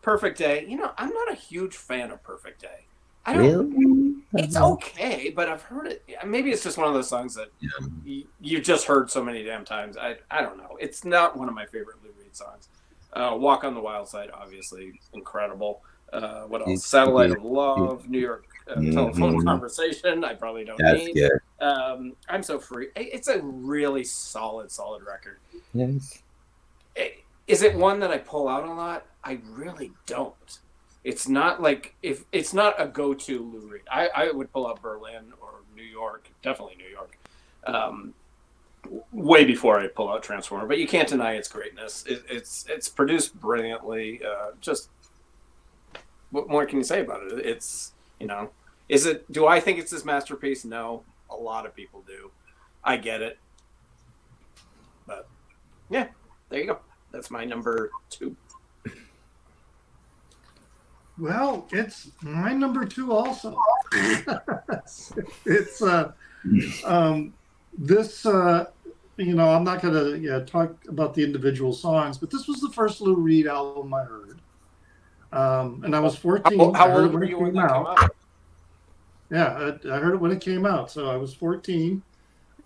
C: Perfect Day. I'm not a huge fan of Perfect Day.
B: Really?
C: It's okay, but I've heard it. Maybe it's just one of those songs that you just heard so many damn times. I don't know. It's not one of my favorite Lou Reed songs. Walk on the Wild Side, obviously incredible. What else? Satellite of Love, New York Telephone Conversation. I probably don't need.
B: Good.
C: I'm So Free. It's a really solid record.
B: Yes.
C: Is it one that I pull out a lot? I really don't. It's not like it's not a go-to Lou Reed. I would pull out Berlin or New York, definitely New York. Way before I pull out Transformer, but you can't deny its greatness. It's produced brilliantly. Just what more can you say about it? It's is it? Do I think it's his masterpiece? No, a lot of people do. I get it, but yeah, there you go. That's my number 2.
D: Well, it's my number 2 also. It's this. I'm not going to talk about the individual songs, but this was the first Lou Reed album I heard, and I was 14.
C: How old were you when that came out?
D: Yeah, I heard it when it came out, so I was 14,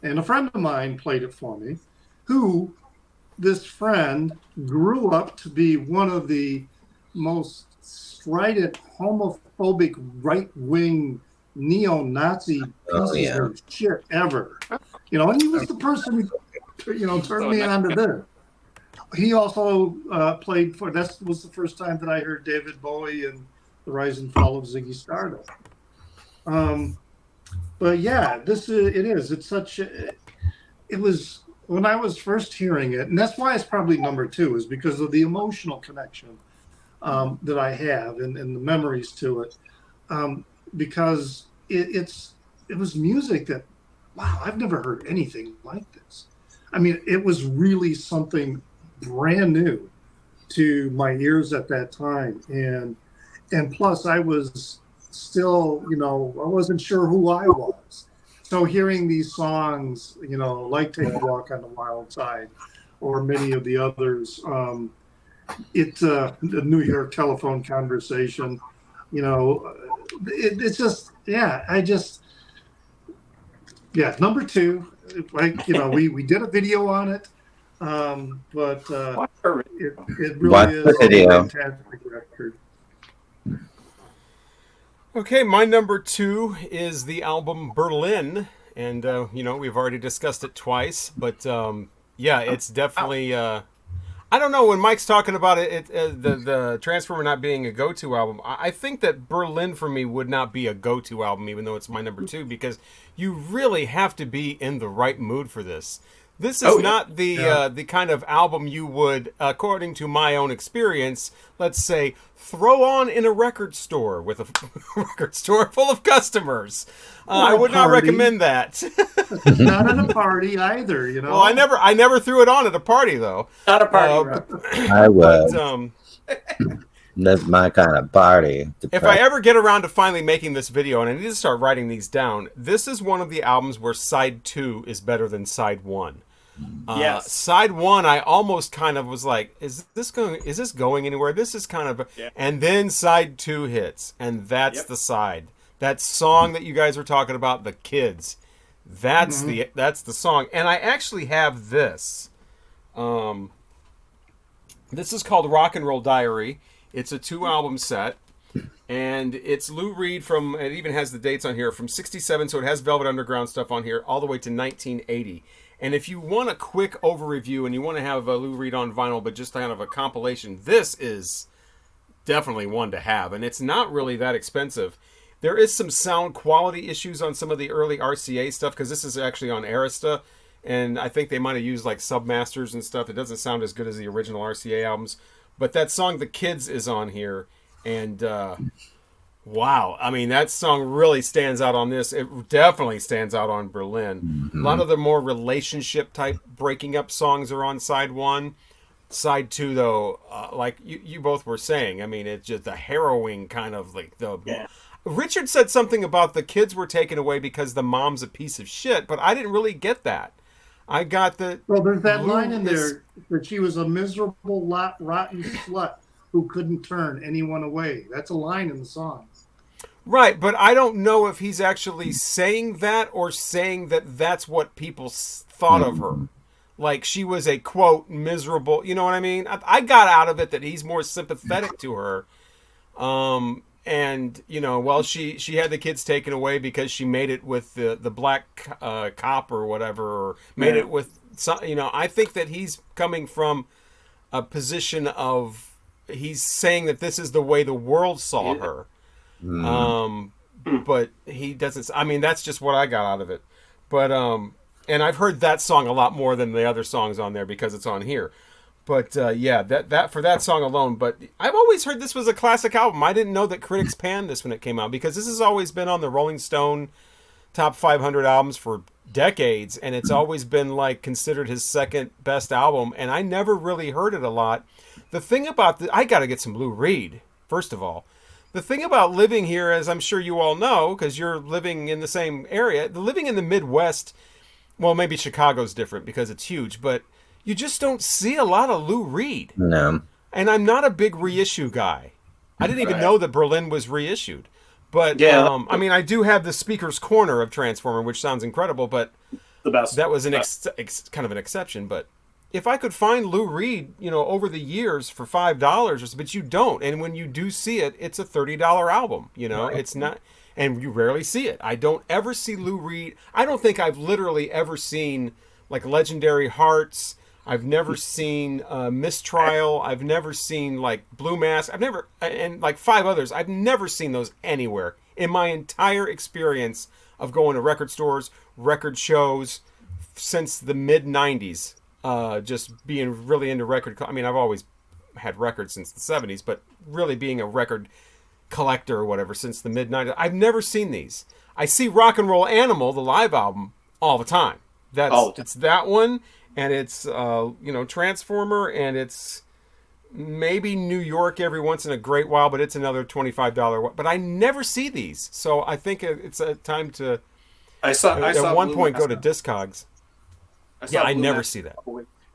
D: and a friend of mine played it for me, who this friend grew up to be one of the most strident, homophobic, right-wing, neo-Nazi pieces of shit ever. And he was the person who, turned me on to this. He also played for, that was the first time that I heard David Bowie and the Rise and Fall of Ziggy Stardust. But yeah, it's such, it was, when I was first hearing it, and that's why it's probably number 2, is because of the emotional connection that I have and the memories to it, because it was music that, wow, I've never heard anything like this. I mean, it was really something brand new to my ears at that time, and plus I was still, I wasn't sure who I was. So hearing these songs, like Take a Walk on the Wild Side, or many of the others, it's the New York Telephone Conversation, it's just, number 2. Like, we did a video on it, but it really is a fantastic record.
A: Okay, my number 2 is the album Berlin, and we've already discussed it twice, but it's definitely. I don't know, when Mike's talking about the Transformer not being a go-to album, I think that Berlin for me would not be a go-to album, even though it's my number 2, because you really have to be in the right mood for this. This is not the kind of album you would, according to my own experience, let's say, throw on in a record store with a record store full of customers. I would not recommend that.
D: Not at a party either, you know.
A: Well, I never threw it on at a party though.
C: Not a party.
B: I would.
A: But,
B: that's my kind of party.
A: if I ever get around to finally making this video, and I need to start writing these down, this is one of the albums where side 2 is better than side 1.
C: Yes.
A: Side 1, I almost kind of was like, is this going anywhere? This is kind of, and then side 2 hits, and that's the side. That song that you guys were talking about, The Kids. That's the song. And I actually have this. This is called Rock and Roll Diary. It's a 2-album set. And it's Lou Reed from, it even has the dates on here, from 67, so it has Velvet Underground stuff on here, all the way to 1980. And if you want a quick overview and you want to have Lou Reed on vinyl, but just kind of a compilation, this is definitely one to have. And it's not really that expensive. There is some sound quality issues on some of the early RCA stuff, because this is actually on Arista, and I think they might have used like submasters and stuff. It doesn't sound as good as the original RCA albums. But that song, The Kids, is on here. And wow, I mean, that song really stands out on this. It definitely stands out on Berlin. A lot of the more relationship type breaking up songs are on side 1. Side 2, though, like you both were saying, I mean, it's just a harrowing kind of like the... Yeah. Richard said something about the kids were taken away because the mom's a piece of shit, but I didn't really get that. I got the...
D: Well, there's that line in there that she was a miserable, rotten slut who couldn't turn anyone away. That's a line in the song.
A: Right, but I don't know if he's actually saying that or saying that that's what people thought of her. Like she was a, quote, miserable... You know what I mean? I got out of it that he's more sympathetic to her. And, you know, well, she had the kids taken away because she made it with the black cop or whatever, or made it with some, you know, I think that he's coming from a position of, he's saying that this is the way the world saw her. But he doesn't, I mean, that's just what I got out of it. But, and I've heard that song a lot more than the other songs on there because it's on here. But yeah, that for that song alone. But I've always heard this was a classic album. I didn't know that critics panned this when it came out, because this has always been on the Rolling Stone top 500 albums for decades, and it's always been like considered his second best album. And I never really heard it a lot. The thing about I got to get some Lou Reed first of all. The thing about living here, as I'm sure you all know, because you're living in the same area, living in the Midwest. Well, maybe Chicago's different because it's huge, but you just don't see a lot of Lou Reed.
B: No. And
A: I'm not a big reissue guy. I didn't even know that Berlin was reissued. But, I mean, I do have the Speaker's Corner of Transformer, which sounds incredible, but
C: the best.
A: That was an kind of an exception. But if I could find Lou Reed, you know, over the years for $5 or so, but you don't. And when you do see it, it's a $30 album. You know, it's not, and you rarely see it. I don't ever see Lou Reed. I don't think I've literally ever seen, like, Legendary Hearts. I've never seen Mistrial. I've never seen, like, Blue Mask. I've never, and like 5 others. I've never seen those anywhere in my entire experience of going to record stores, record shows since the mid-90s. Just being really into record. I mean, I've always had records since the 70s, but really being a record collector or whatever since the mid-90s. I've never seen these. I see Rock and Roll Animal, the live album, all the time. It's that one. And it's, you know, Transformer, and it's maybe New York every once in a great while, but it's another $25. But I never see these, so I think it's a time to. I saw at one point go to Discogs. I never see that,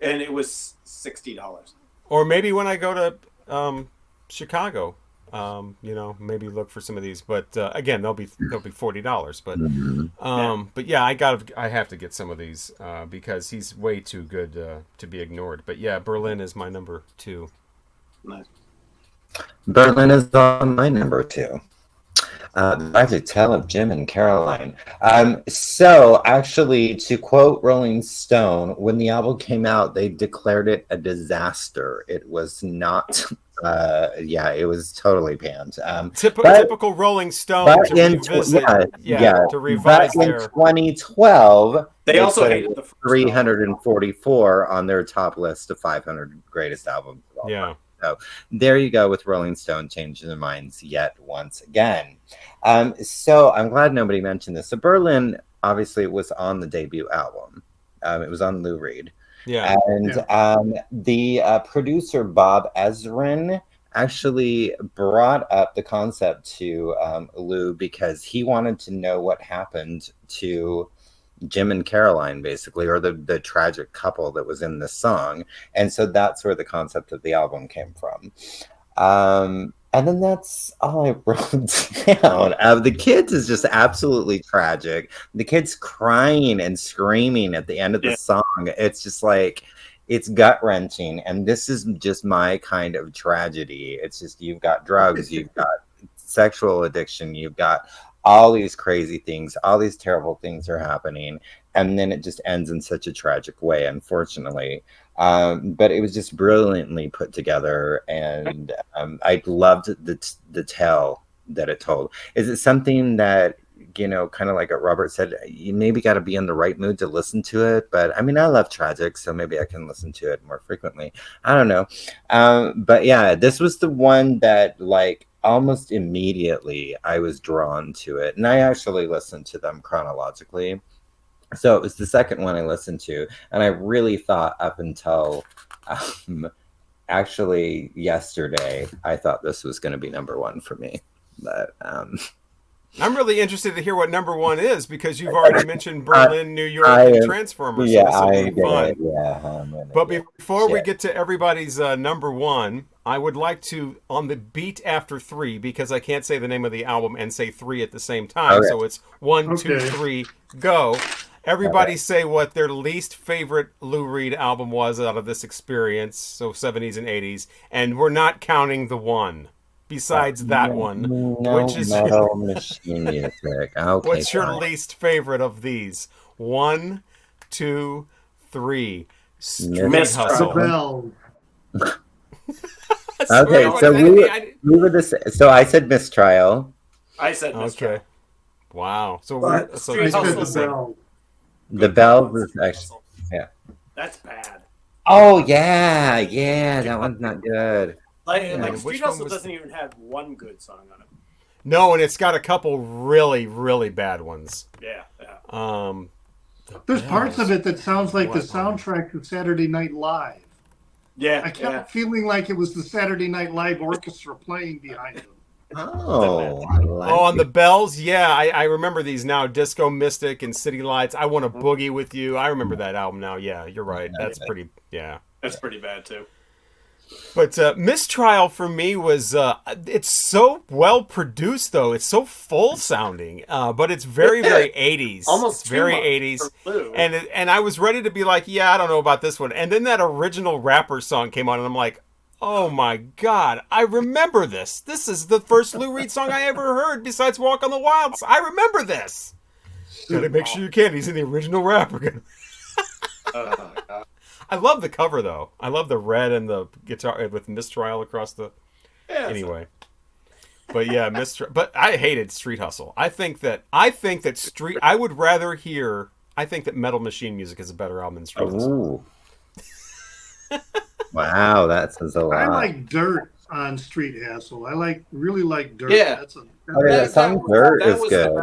C: and it was $60.
A: Or maybe when I go to Chicago, you know, maybe look for some of these, but again, they'll be $40. But yeah, I have to get some of these because he's way too good to be ignored. But yeah, Berlin is my number 2.
C: Nice.
B: Berlin is on my number 2. The Tragic Tale of Jim and Caroline. So, actually, to quote Rolling Stone, when the album came out, they declared it a disaster. It was not, it was totally panned.
A: Typical Rolling Stone to revisit, to revise
B: but in
A: their...
B: 2012,
C: They also
B: put
C: hated the first
B: 344 on their top list of 500 greatest albums of all time. So there you go with Rolling Stone changing their minds yet once again. So I'm glad nobody mentioned this. So Berlin obviously was on the debut album. It was on Lou Reed.
A: Yeah.
B: And the producer Bob Ezrin actually brought up the concept to Lou because he wanted to know what happened to Jim and Caroline, basically, or the tragic couple that was in the song. And so that's where the concept of the album came from. And then that's all I wrote down. The kids is just absolutely tragic. The kids crying and screaming at the end of the song. It's just like, it's gut-wrenching. And this is just my kind of tragedy. It's just, you've got drugs, you've got sexual addiction, you've got all these crazy things, all these terrible things are happening, and then it just ends in such a tragic way, unfortunately. But it was just brilliantly put together, and I loved the tale that it told. Is it something that, kind of like what Robert said, you maybe got to be in the right mood to listen to it? But I mean, I love tragic, so maybe I can listen to it more frequently. I don't know. But yeah, this was the one that, like, almost immediately I was drawn to it, and I actually listened to them chronologically. So it was the second one I listened to, and I really thought up until actually yesterday, I thought this was going to be number one for me. But
A: I'm really interested to hear what number one is, because you've already mentioned Berlin, New York, and Transformers.
B: Yeah,
A: so this will be fun.
B: Yeah,
A: but before we get to everybody's number one, I would like to, on the beat after three, because I can't say the name of the album and say three at the same time. Okay. So it's 1, 2, 3, go. Everybody say what their least favorite Lou Reed album was out of this experience. So 70's and 80's. And we're not counting the one besides that one. Which is
B: Metal Machine Music. Okay,
A: what's your least favorite of these? 1, 2, 3. Street Hustle.
B: Okay, so we were this. So I said Mistrial.
C: I said Mistrial.
A: Okay. Wow. So
C: Street Hustle.
B: The Bells is actually,
C: That's bad.
B: Oh yeah, that one's not good.
C: Like Street Hustle doesn't even have one good song on it.
A: No, and it's got a couple really, really bad ones.
C: Yeah.
D: There's parts of it that sounds like the soundtrack to Saturday Night Live.
C: Yeah.
D: I kept feeling like it was the Saturday Night Live orchestra playing behind them.
A: On the Bells, I remember these now. Disco Mystic and City Lights. I Want to Boogie with You. I remember that album now. Yeah, you're right. That's pretty. Yeah,
C: that's pretty bad too.
A: But Mistrial for me was it's so well produced though. It's so full sounding, but it's very 80s.
C: Almost
A: it's very 80s. And I was ready to be like, I don't know about this one. And then that original rapper song came on, and I'm like, oh my God, I remember this. This is the first Lou Reed song I ever heard besides Walk on the Wilds. I remember this. Gotta make sure you can. He's in the original rapper. I love the cover though. I love the red and the guitar with Mistrial across the. Anyway, but yeah, But I hated Street Hustle. I think that Street. I would rather hear. I think that Metal Machine Music is a better album than Street Hustle.
B: Wow, that says a lot.
D: I like Dirt on Street Hustle. I really like Dirt.
C: Yeah,
B: that song Dirt is good.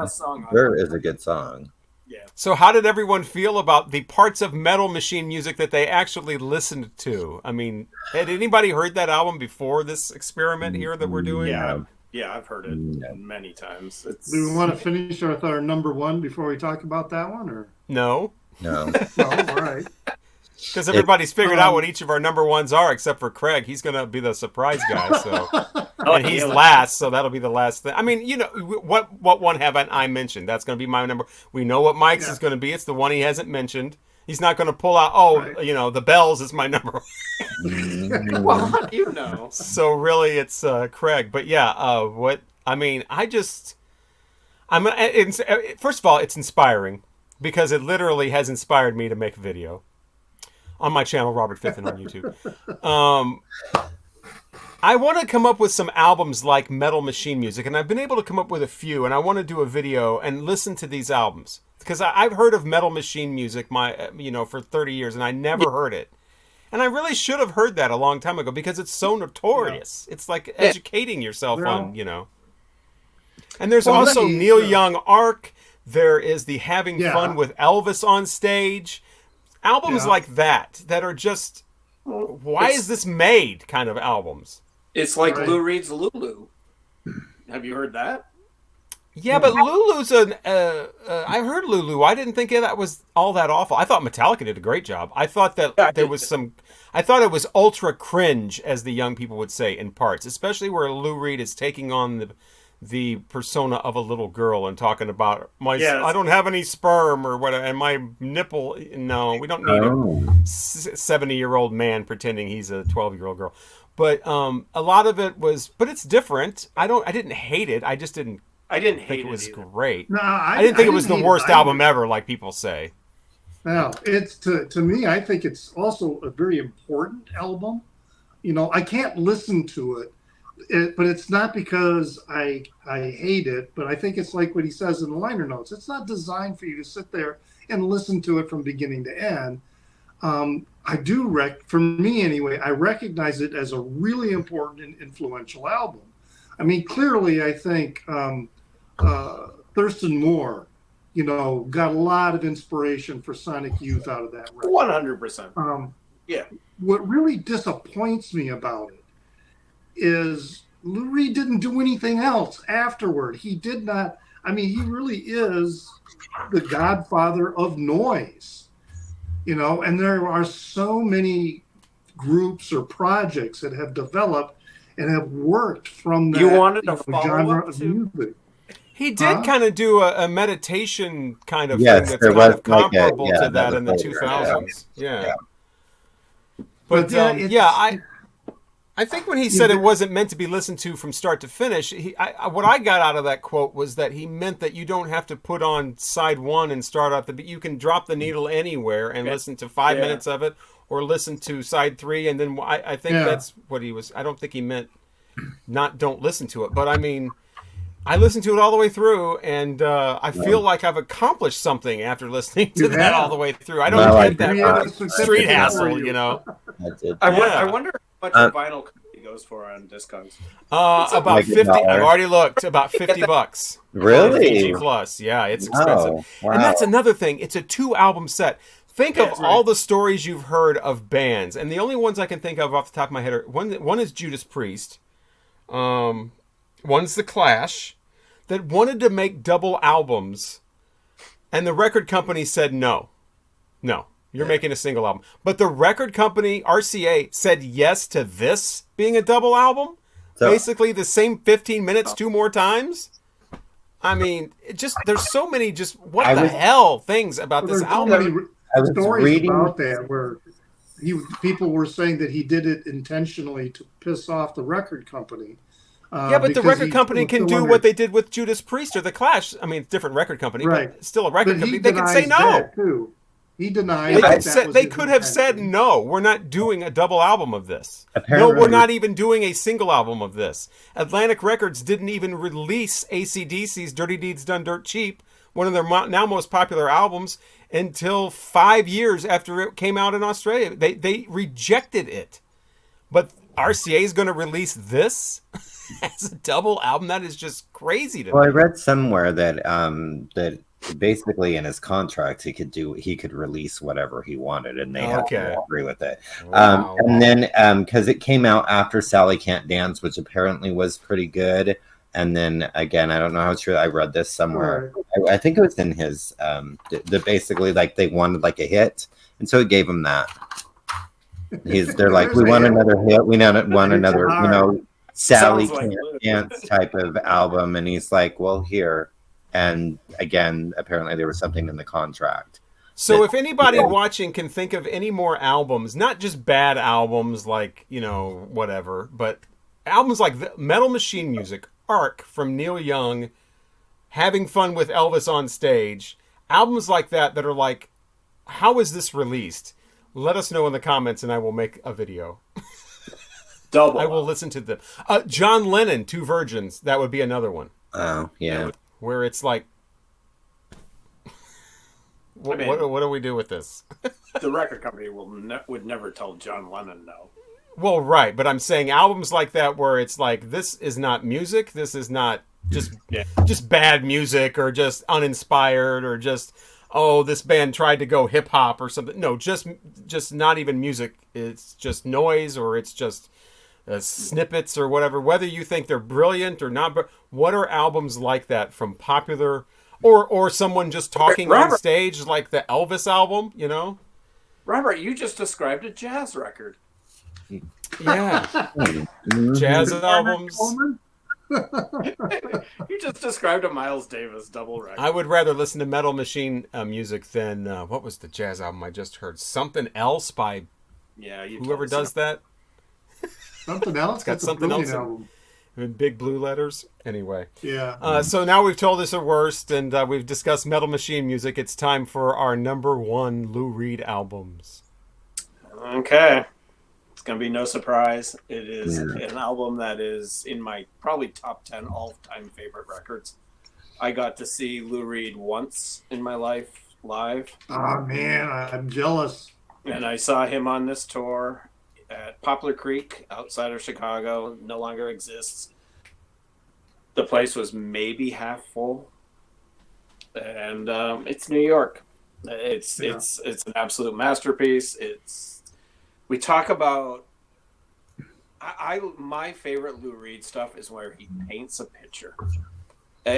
B: Dirt is a good song.
C: Yeah.
A: So how did everyone feel about the parts of Metal Machine Music that they actually listened to? I mean, had anybody heard that album before this experiment here that we're doing?
C: Yeah, I've heard it many times.
D: Do we want to finish with our number one before we talk about that one, or
A: no?
D: No, all right.
A: Because everybody's figured out what each of our number ones are, except for Craig. He's going to be the surprise guy. So, and he's last, so that'll be the last thing. I mean, what one haven't I mentioned? That's going to be my number. We know what Mike's is going to be. It's the one he hasn't mentioned. He's not going to pull out. The Bells is my number one.
C: Well, how do you know?
A: So really, it's Craig. But I First of all, it's inspiring because it literally has inspired me to make a video on my channel, Robert Fithin on YouTube. I want to come up with some albums like Metal Machine Music, and I've been able to come up with a few, and I want to do a video and listen to these albums because I've heard of Metal Machine Music for 30 years, and I never heard it. And I really should have heard that a long time ago because it's so notorious. It's like educating yourself on. And there's also Neil Young Arc. There is the Having Fun with Elvis on Stage. Albums like that are just, why is this made kind of albums?
C: It's like Lou Reed's Lulu. Have you heard that?
A: Yeah, but Lulu's I heard Lulu. I didn't think that was all that awful. I thought Metallica did a great job. I thought that I thought it was ultra cringe, as the young people would say, in parts, especially where Lou Reed is taking on the persona of a little girl and talking about I don't have any sperm or whatever, and my nipple. No, we don't need a 70-year-old man pretending he's a 12-year-old girl. But a lot of it was, but it's different. I didn't hate it. I just didn't. I didn't think it was great. No, I didn't think it was the worst album ever, like people say.
D: No, it's to me. I think it's also a very important album. I can't listen to it, but it's not because I hate it. But I think it's like what he says in the liner notes. It's not designed for you to sit there and listen to it from beginning to end. For me anyway, I recognize it as a really important and influential album. I mean, clearly, I think Thurston Moore, got a lot of inspiration for Sonic Youth out of that record.
C: 100%.
D: What really disappoints me about it is Lou Reed didn't do anything else afterward. He did not. I mean, he really is the godfather of noise, and there are so many groups or projects that have developed and have worked from that genre of music.
A: He did kind of do a meditation kind of thing that's kind of comparable to that in the 2000s. Yeah. But I think when he said it wasn't meant to be listened to from start to finish, what I got out of that quote was that he meant that you don't have to put on side one and start off you can drop the needle anywhere and listen to 5 minutes of it, or listen to side three, and then I think that's what he was. I don't think he meant don't listen to it, but I mean, I listened to it all the way through, and I feel like I've accomplished something after listening to that all the way through. I don't get that street hassle,
C: I wonder how much a vinyl company goes for on Discogs.
A: About 50. I've already looked. About $50.
B: Really?
A: PG plus. Yeah, it's expensive. Wow. And that's another thing. It's a 2-album set. Think of all the stories you've heard of bands, and the only ones I can think of off the top of my head are one is Judas Priest. One's The Clash, that wanted to make double albums, and the record company said no, you're making a single album. But the record company, RCA, said yes to this being a double album. So, basically the same 15 minutes 2 more times. I mean, there's so many hell things about this album.
D: Stories about that where people were saying that he did it intentionally to piss off the record company.
A: But the record company can do what they did with Judas Priest or The Clash. I mean, different record company, but still a record company. They can say no.
D: Too. He denied that.
A: They could have said, no, we're not doing a double album of this. Apparently. No, we're not even doing a single album of this. Atlantic Records didn't even release AC/DC's Dirty Deeds Done Dirt Cheap, one of their now most popular albums, until 5 years after it came out in Australia. They rejected it. But RCA is going to release this as a double album? That is just crazy to me.
B: I read somewhere that that basically in his contract he could release whatever he wanted, and they had to agree with it. Wow. And then because it came out after Sally Can't Dance, which apparently was pretty good. And then again, I don't know how true. I read this somewhere. Right. I think it was in his basically like they wanted like a hit, and so it gave him that. They're like, we want another hit. We want another, Sally Can't Dance type of album. And he's like, well, here. And again, apparently there was something in the contract.
A: So if anybody watching can think of any more albums, not just bad albums like, whatever, but albums like Metal Machine Music, Arc from Neil Young, having fun with Elvis on stage. Albums like that are like, how is this released? Let us know in the comments, and I will make a video.
C: Double.
A: I will listen to them. John Lennon, Two Virgins. That would be another one.
B: Oh, yeah.
A: Where it's like, what do we do with this?
C: The record company would never tell John Lennon no.
A: Well, right, but I'm saying albums like that where it's like, this is not music. This is not just bad music, or just uninspired, or just, oh, this band tried to go hip hop or something. No, just not even music. It's just noise, or it's just snippets or whatever. Whether you think they're brilliant or not, but what are albums like that from popular, or someone just talking on stage, like the Elvis album? You know,
C: Robert, you just described a jazz record.
A: Yeah, jazz albums.
C: You just described a Miles Davis double record.
A: I would rather listen to Metal Machine music than what was the jazz album I just heard? Something Else by whoever does that.
D: Something Else.
A: It's got something else in big blue letters. Anyway.
D: Yeah.
A: So now we've told us our worst, and we've discussed Metal Machine music. It's time for our number one Lou Reed albums.
C: Okay. Gonna be no surprise. It is an album that is in my probably top 10 all-time favorite records. I got to see Lou Reed once in my life live.
D: Oh man, I'm jealous.
C: And I saw him on this tour at Poplar Creek outside of Chicago. No longer exists. The place was maybe half full, and it's New York. It's an absolute masterpiece. We talk about my favorite Lou Reed stuff is where he paints a picture,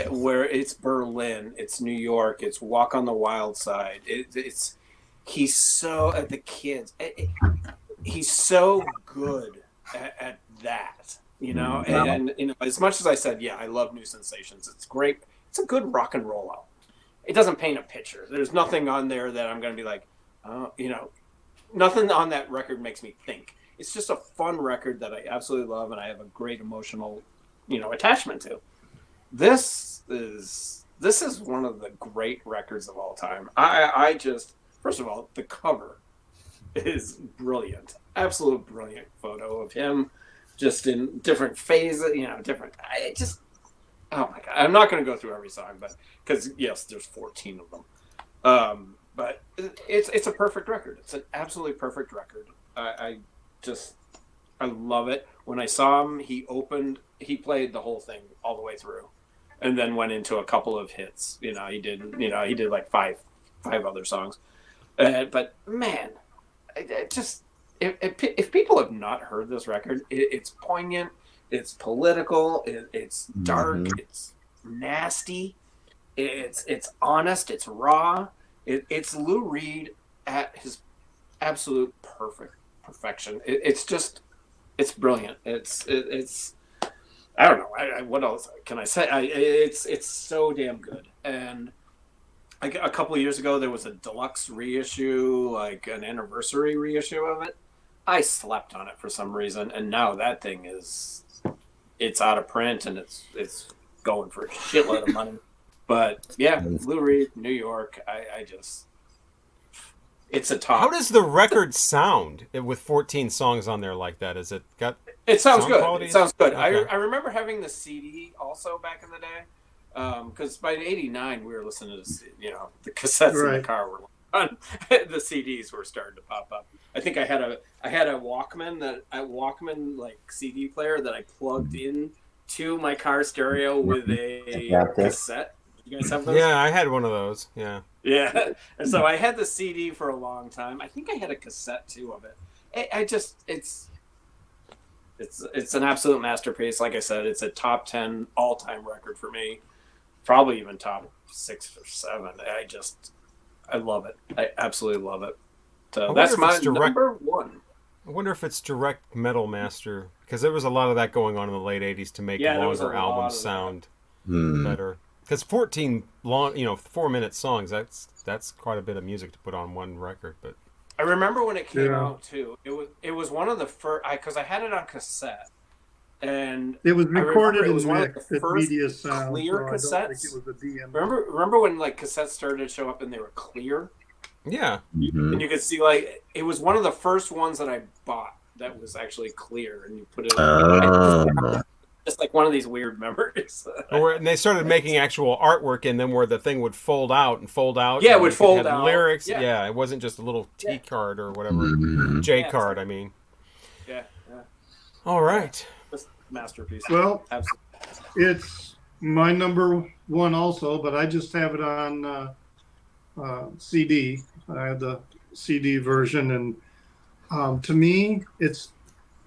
C: where it's Berlin, it's New York, it's Walk on the Wild Side. He's so at the kids. He's so good at that, you know. And you know, as much as I said, I love New Sensations. It's great. It's a good rock and roll album. It doesn't paint a picture. There's nothing on there that I'm going to be like, you know. Nothing on that record makes me think. It's just a fun record that I absolutely love, and I have a great emotional, attachment to. This is one of the great records of all time. I just, first of all, the cover is brilliant. Absolute brilliant photo of him, just in different phases, different. Oh my God! I'm not going to go through every song, but because yes, there's 14 of them. But it's a perfect record. It's an absolutely perfect record. I love it. When I saw him, he played the whole thing all the way through, and then went into a couple of hits. He did like five other songs. But man, if people have not heard this record, it's poignant, it's political, it's dark, it's nasty, it's honest, it's raw. It's Lou Reed at his absolute perfection. It's brilliant. It's I don't know. What else can I say? It's so damn good. And a couple of years ago, there was a deluxe reissue, like an anniversary reissue of it. I slept on it for some reason, and now that thing it's out of print, and it's going for a shitload of money. But yeah, Lou Reed, New York. It's a top.
A: How does the record sound with 14 songs on there like that? Is it got?
C: It sounds good.
A: Qualities?
C: It sounds good.
A: Okay.
C: I remember having the CD also back in the day, because by '89 we were listening to the cassettes in the car were on. The CDs were starting to pop up. I think I had a Walkman like CD player that I plugged in to my car stereo with a cassette. You guys have those?
A: Yeah, I had one of those. Yeah.
C: Yeah. And so I had the CD for a long time. I think I had a cassette too of it. It's an absolute masterpiece. Like I said, it's a top 10 all-time record for me. Probably even top 6 or 7. I love it. I absolutely love it. So that's my number one.
A: I wonder if it's direct Metal Master, because there was a lot of that going on in the late 80s to make longer albums sound better. Because 14 long, 4-minute songs, that's quite a bit of music to put on one record. But
C: I remember when it came out too. It was one of the first, because I had it on cassette, And
D: It was
C: I remember
D: recorded
C: it
D: in
C: was one of
D: mix
C: the
D: at
C: first
D: Media Sound,
C: clear
D: so I don't think
C: cassettes.
D: it was a DM.
C: Remember when like cassettes started to show up and they were clear,
A: Yeah.
C: and you could see like it was one of the first ones that I bought that was actually clear, and you put it on. Just like one of these weird memories.
A: And they started making actual artwork in them where the thing would fold out and fold out.
C: Yeah, it
A: and
C: would
A: you could
C: fold
A: have
C: out.
A: lyrics.
C: Yeah.
A: Yeah, it wasn't just a little T
C: Yeah.
A: card or whatever.
B: Mhm.
A: J
C: Yeah,
A: card, I mean.
C: Yeah.
A: All right.
C: Just masterpiece.
D: Well,
C: Absolutely.
D: it's my number one also, but I just have it on CD. I have the CD version, and to me, it's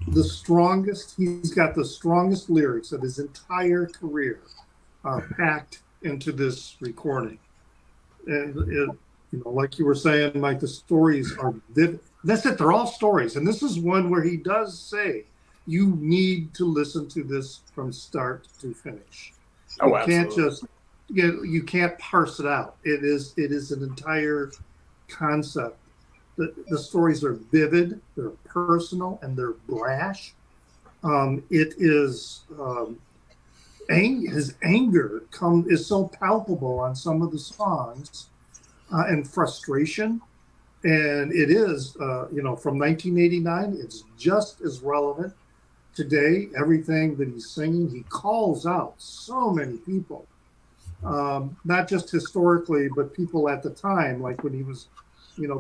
D: the strongest. He's got the strongest lyrics of his entire career packed into this recording. And like you were saying, Mike, the stories are vivid. That's it. They're all stories, and this is one where he does say you need to listen to this from start to finish.
C: Oh,
D: You can't
C: absolutely.
D: just you can't parse it out. It is an entire concept. The stories are vivid, they're personal, and they're brash. It is his anger is so palpable on some of the songs, and frustration. And it is, from 1989, it's just as relevant today. Everything that he's singing, he calls out so many people, not just historically, but people at the time, like when he was,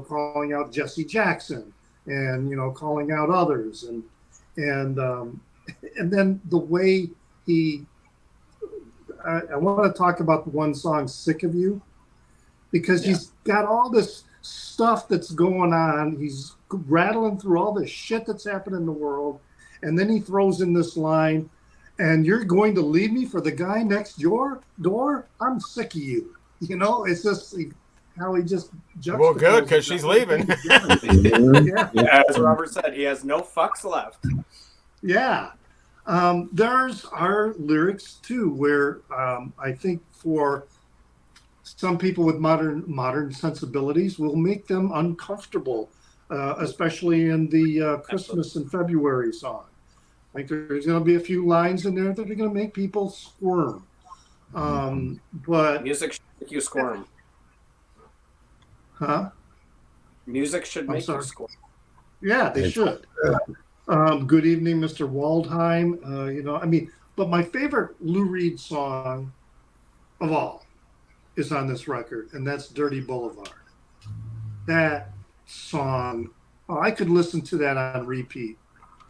D: calling out Jesse Jackson and, calling out others. And then the way I want to talk about the one song, Sick of You, because he's got all this stuff that's going on. He's rattling through all this shit that's happening in the world. And then he throws in this line, and you're going to leave me for the guy next door? I'm sick of you. It's just how he just juxtaposes.
A: Well, good, because she's leaving.
D: Yeah.
C: As Robert said, he has no fucks left.
D: Yeah. There's our lyrics, too, where I think for some people with modern sensibilities will make them uncomfortable, especially in the Christmas in February song. I think there's going to be a few lines in there that are going to make people squirm. But
C: Music should make you squirm.
D: Huh?
C: Music should make you squirm.
D: Yeah, they should. Good evening, Mr. Waldheim. But my favorite Lou Reed song of all is on this record, and that's Dirty Boulevard. That song, I could listen to that on repeat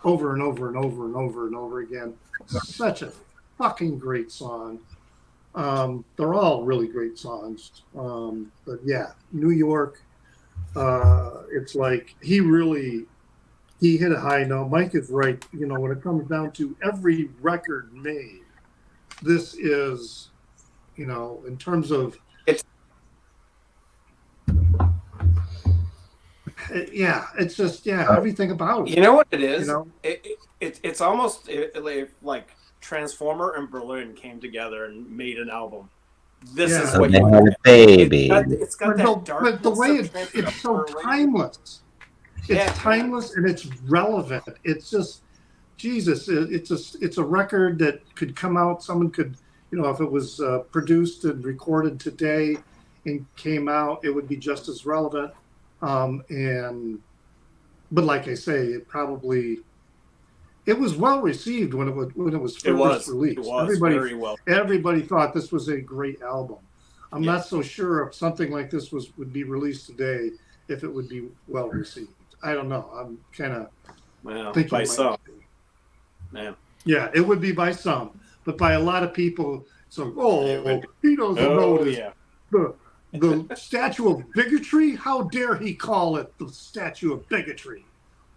D: over and over and over and over and over again. Such a fucking great song. They're all really great songs. But yeah, New York, it's like he hit a high note. Mike is right. When it comes down to every record made, this is, in terms of it's just everything about it.
C: You know what it is? It's almost like Transformer and Berlin came together and made an album. This is what you
B: had a baby.
C: It's got that darkness.
D: But the way it's so timeless. It's timeless and it's relevant. It's just Jesus. It's a record that could come out. Someone could, if it was produced and recorded today and came out, it would be just as relevant. But like I say, it was well received when it was first released.
C: It was very well.
D: Everybody thought this was a great album. I'm not so sure if something like this would be released today, if it would be well received. I don't know. I'm kind of thinking
C: by some.
D: Yeah, it would be by some, but by a lot of people. So, he doesn't know this. Yeah. The statue of bigotry? How dare he call it the statue of bigotry?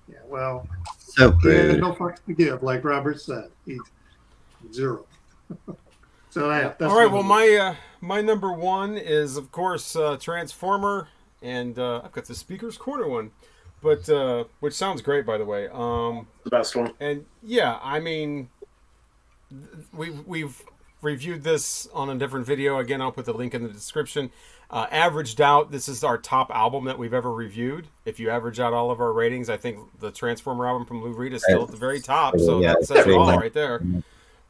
D: Yeah, well,
B: so good.
D: No fucks to give, like Robert said. He's zero. So that's
A: all right. Well, my number one is of course Transformer, and I've got the Speaker's Corner one, but which sounds great, by the way.
C: The best one.
A: And yeah, I mean, we've reviewed this on a different video. Again, I'll put the link in the description. Averaged out, this is our top album that we've ever reviewed. If you average out all of our ratings, I think the Transformer album from Lou Reed is still at the very top. So
B: Yeah,
A: that says it all
B: much.
A: right there.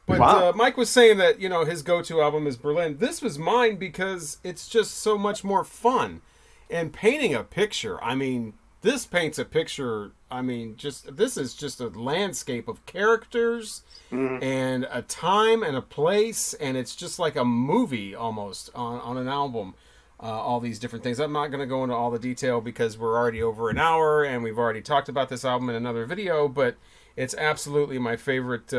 A: But
C: Wow.
A: Mike was saying that, you know, his go-to album is Berlin. This was mine because it's just so much more fun. And painting a picture, I mean, this paints a picture. I mean, this is just a landscape of characters and a time and a place, and it's just like a movie almost on an album. All these different things. I'm not going to go into all the detail because we're already over an hour, and we've already talked about this album in another video. But it's absolutely my favorite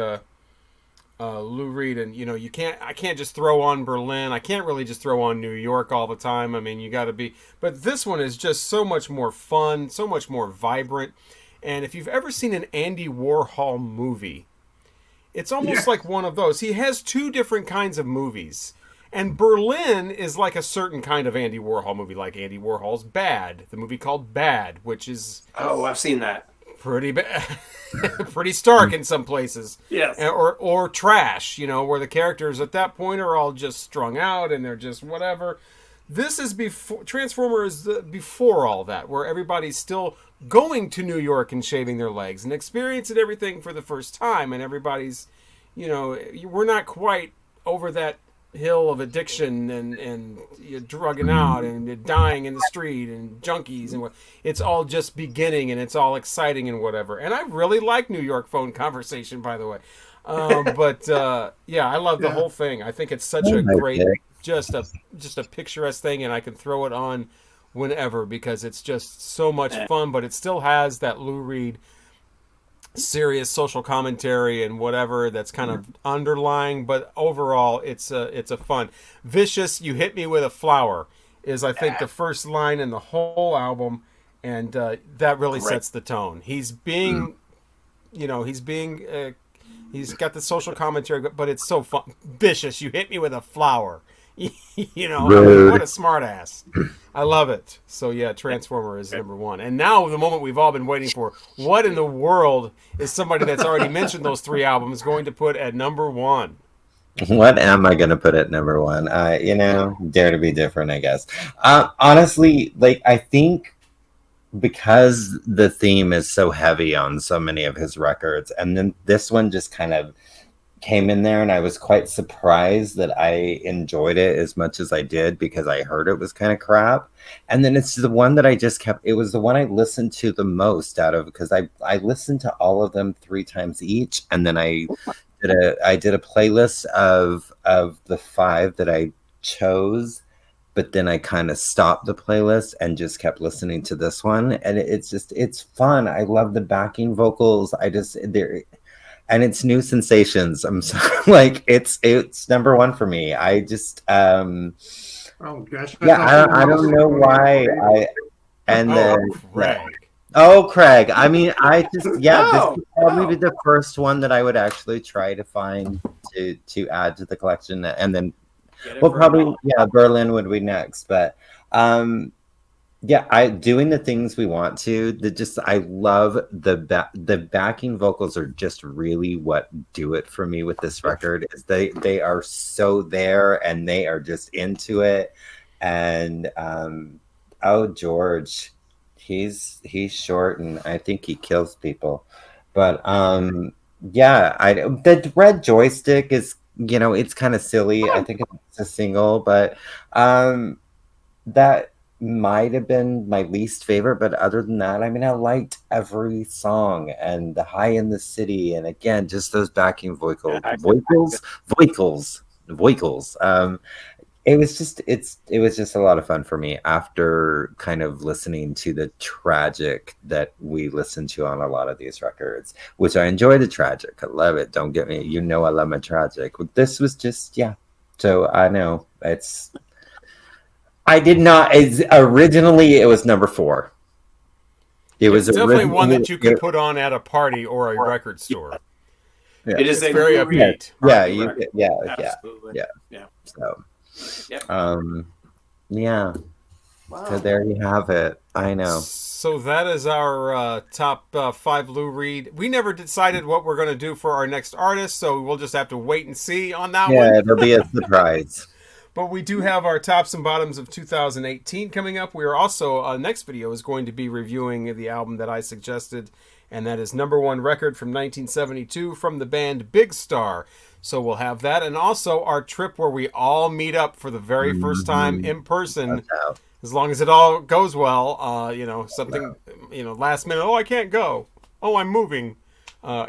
A: Lou Reed. And you know, I can't just throw on Berlin. I can't really just throw on New York all the time. I mean, you got to be. But this one is just so much more fun, so much more vibrant. And if you've ever seen an Andy Warhol movie, it's almost like one of those. He has two different kinds of movies. And Berlin is like a certain kind of Andy Warhol movie, like Andy Warhol's Bad, the movie called Bad, which is
C: Oh, I've seen that.
A: pretty pretty stark in some places.
C: Yes.
A: Or Trash, you know, where the characters at that point are all just strung out and they're just whatever. This is before Transformer is before all that, where everybody's still going to New York and shaving their legs and experiencing everything for the first time, and everybody's, you know, we're not quite over that hill of addiction and you're drugging out and you're dying in the street and junkies and what. It's all just beginning and it's all exciting and whatever. And I really like New York Phone Conversation, by the way. But yeah, I love the whole thing. I think it's such a great, just a picturesque thing, and I can throw it on whenever because it's just so much fun. But it still has that Lou Reed serious social commentary and whatever that's kind of underlying, but overall it's a fun. Vicious, you hit me with a flower is I think the first line in the whole album, and that really sets the tone. He's being he's got the social commentary, but it's so fun. Vicious, you hit me with a flower. You know, I mean, what a smart ass. I love it. So yeah, Transformer is number one. And now the moment we've all been waiting for. What in the world is somebody that's already mentioned those three albums going to put at number one?
B: What am I going to put at number one? Dare to be different, I guess. Honestly, like, I think because the theme is so heavy on so many of his records, and then this one just kind of came in there, and I was quite surprised that I enjoyed it as much as I did because I heard it was kind of crap. And then it's the one that it was the one I listened to the most out of, because I listened to all of them 3 times each, and then I did a playlist of the 5 that I chose, but then I kind of stopped the playlist and just kept listening to this one, and it's fun. I love the backing vocals. And it's New Sensations. I'm sorry, like it's number one for me. I just
D: Oh gosh.
B: I don't know why Craig. I mean, this is probably the first one that I would actually try to find to add to the collection, and then Berlin would be next, but doing the things we want to. I love the backing vocals are just really what do it for me with this record. Is they are so there and they are just into it. And George, he's short and I think he kills people. But the red joystick is, it's kind of silly. I think it's a single, but that might have been my least favorite, but other than that, I mean, I liked every song, and the High in the City, and again, just those backing vocals. It was just a lot of fun for me after kind of listening to the tragic that we listen to on a lot of these records, which I enjoy the tragic. I love it. Don't get me, I love my tragic. But this was just, So I know originally it was number 4.
A: It's definitely one that you could put on at a party or a record store.
B: Yeah.
C: It is
A: a very upbeat.
B: Yeah. So,
C: Wow.
B: So there you have it. I know.
A: So that is our top 5 Lou Reed. We never decided what we're going to do for our next artist, so we'll just have to wait and see on that one.
B: Yeah, it'll be a surprise.
A: But we do have our tops and bottoms of 2018 coming up. We are also, next video is going to be reviewing the album that I suggested, and that is number one record from 1972 from the band Big Star. So we'll have that, and also our trip where we all meet up for the very first time in person. As long as it all goes well, you know, something, you know, last minute, oh, I can't go. Oh, I'm moving.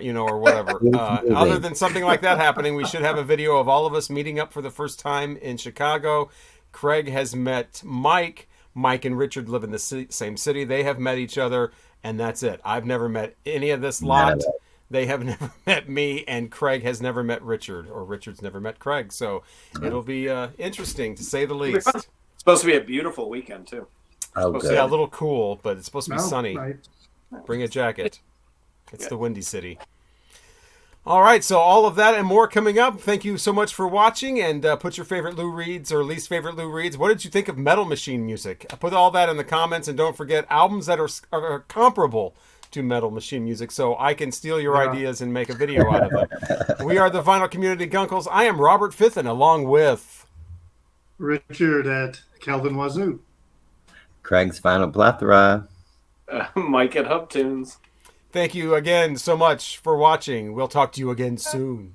A: You know, or whatever. Other than something like that happening, we should have a video of all of us meeting up for the first time in Chicago. Craig has met Mike. Mike and Richard live in the same city. They have met each other, and that's it. I've never met any of this lot. They have never met me, and Craig has never met Richard, or Richard's never met Craig. So it'll be interesting, to say the least.
C: It's supposed to be a beautiful weekend, too.
B: Oh, good.
A: Yeah, a little cool, but it's supposed to be sunny.
D: Right.
A: Bring a jacket. It's the Windy City. All right, so all of that and more coming up. Thank you so much for watching, and put your favorite Lou Reeds or least favorite Lou Reeds. What did you think of Metal Machine music? Put all that in the comments, and don't forget albums that are comparable to Metal Machine music, so I can steal your ideas and make a video out of them. We are the Vinyl Community Guncles. I am Robert Fithen, along with
D: Richard at Calvin Wazoo.
B: Craig's Final Plethora.
C: Mike at Hub Tunes.
A: Thank you again so much for watching. We'll talk to you again soon.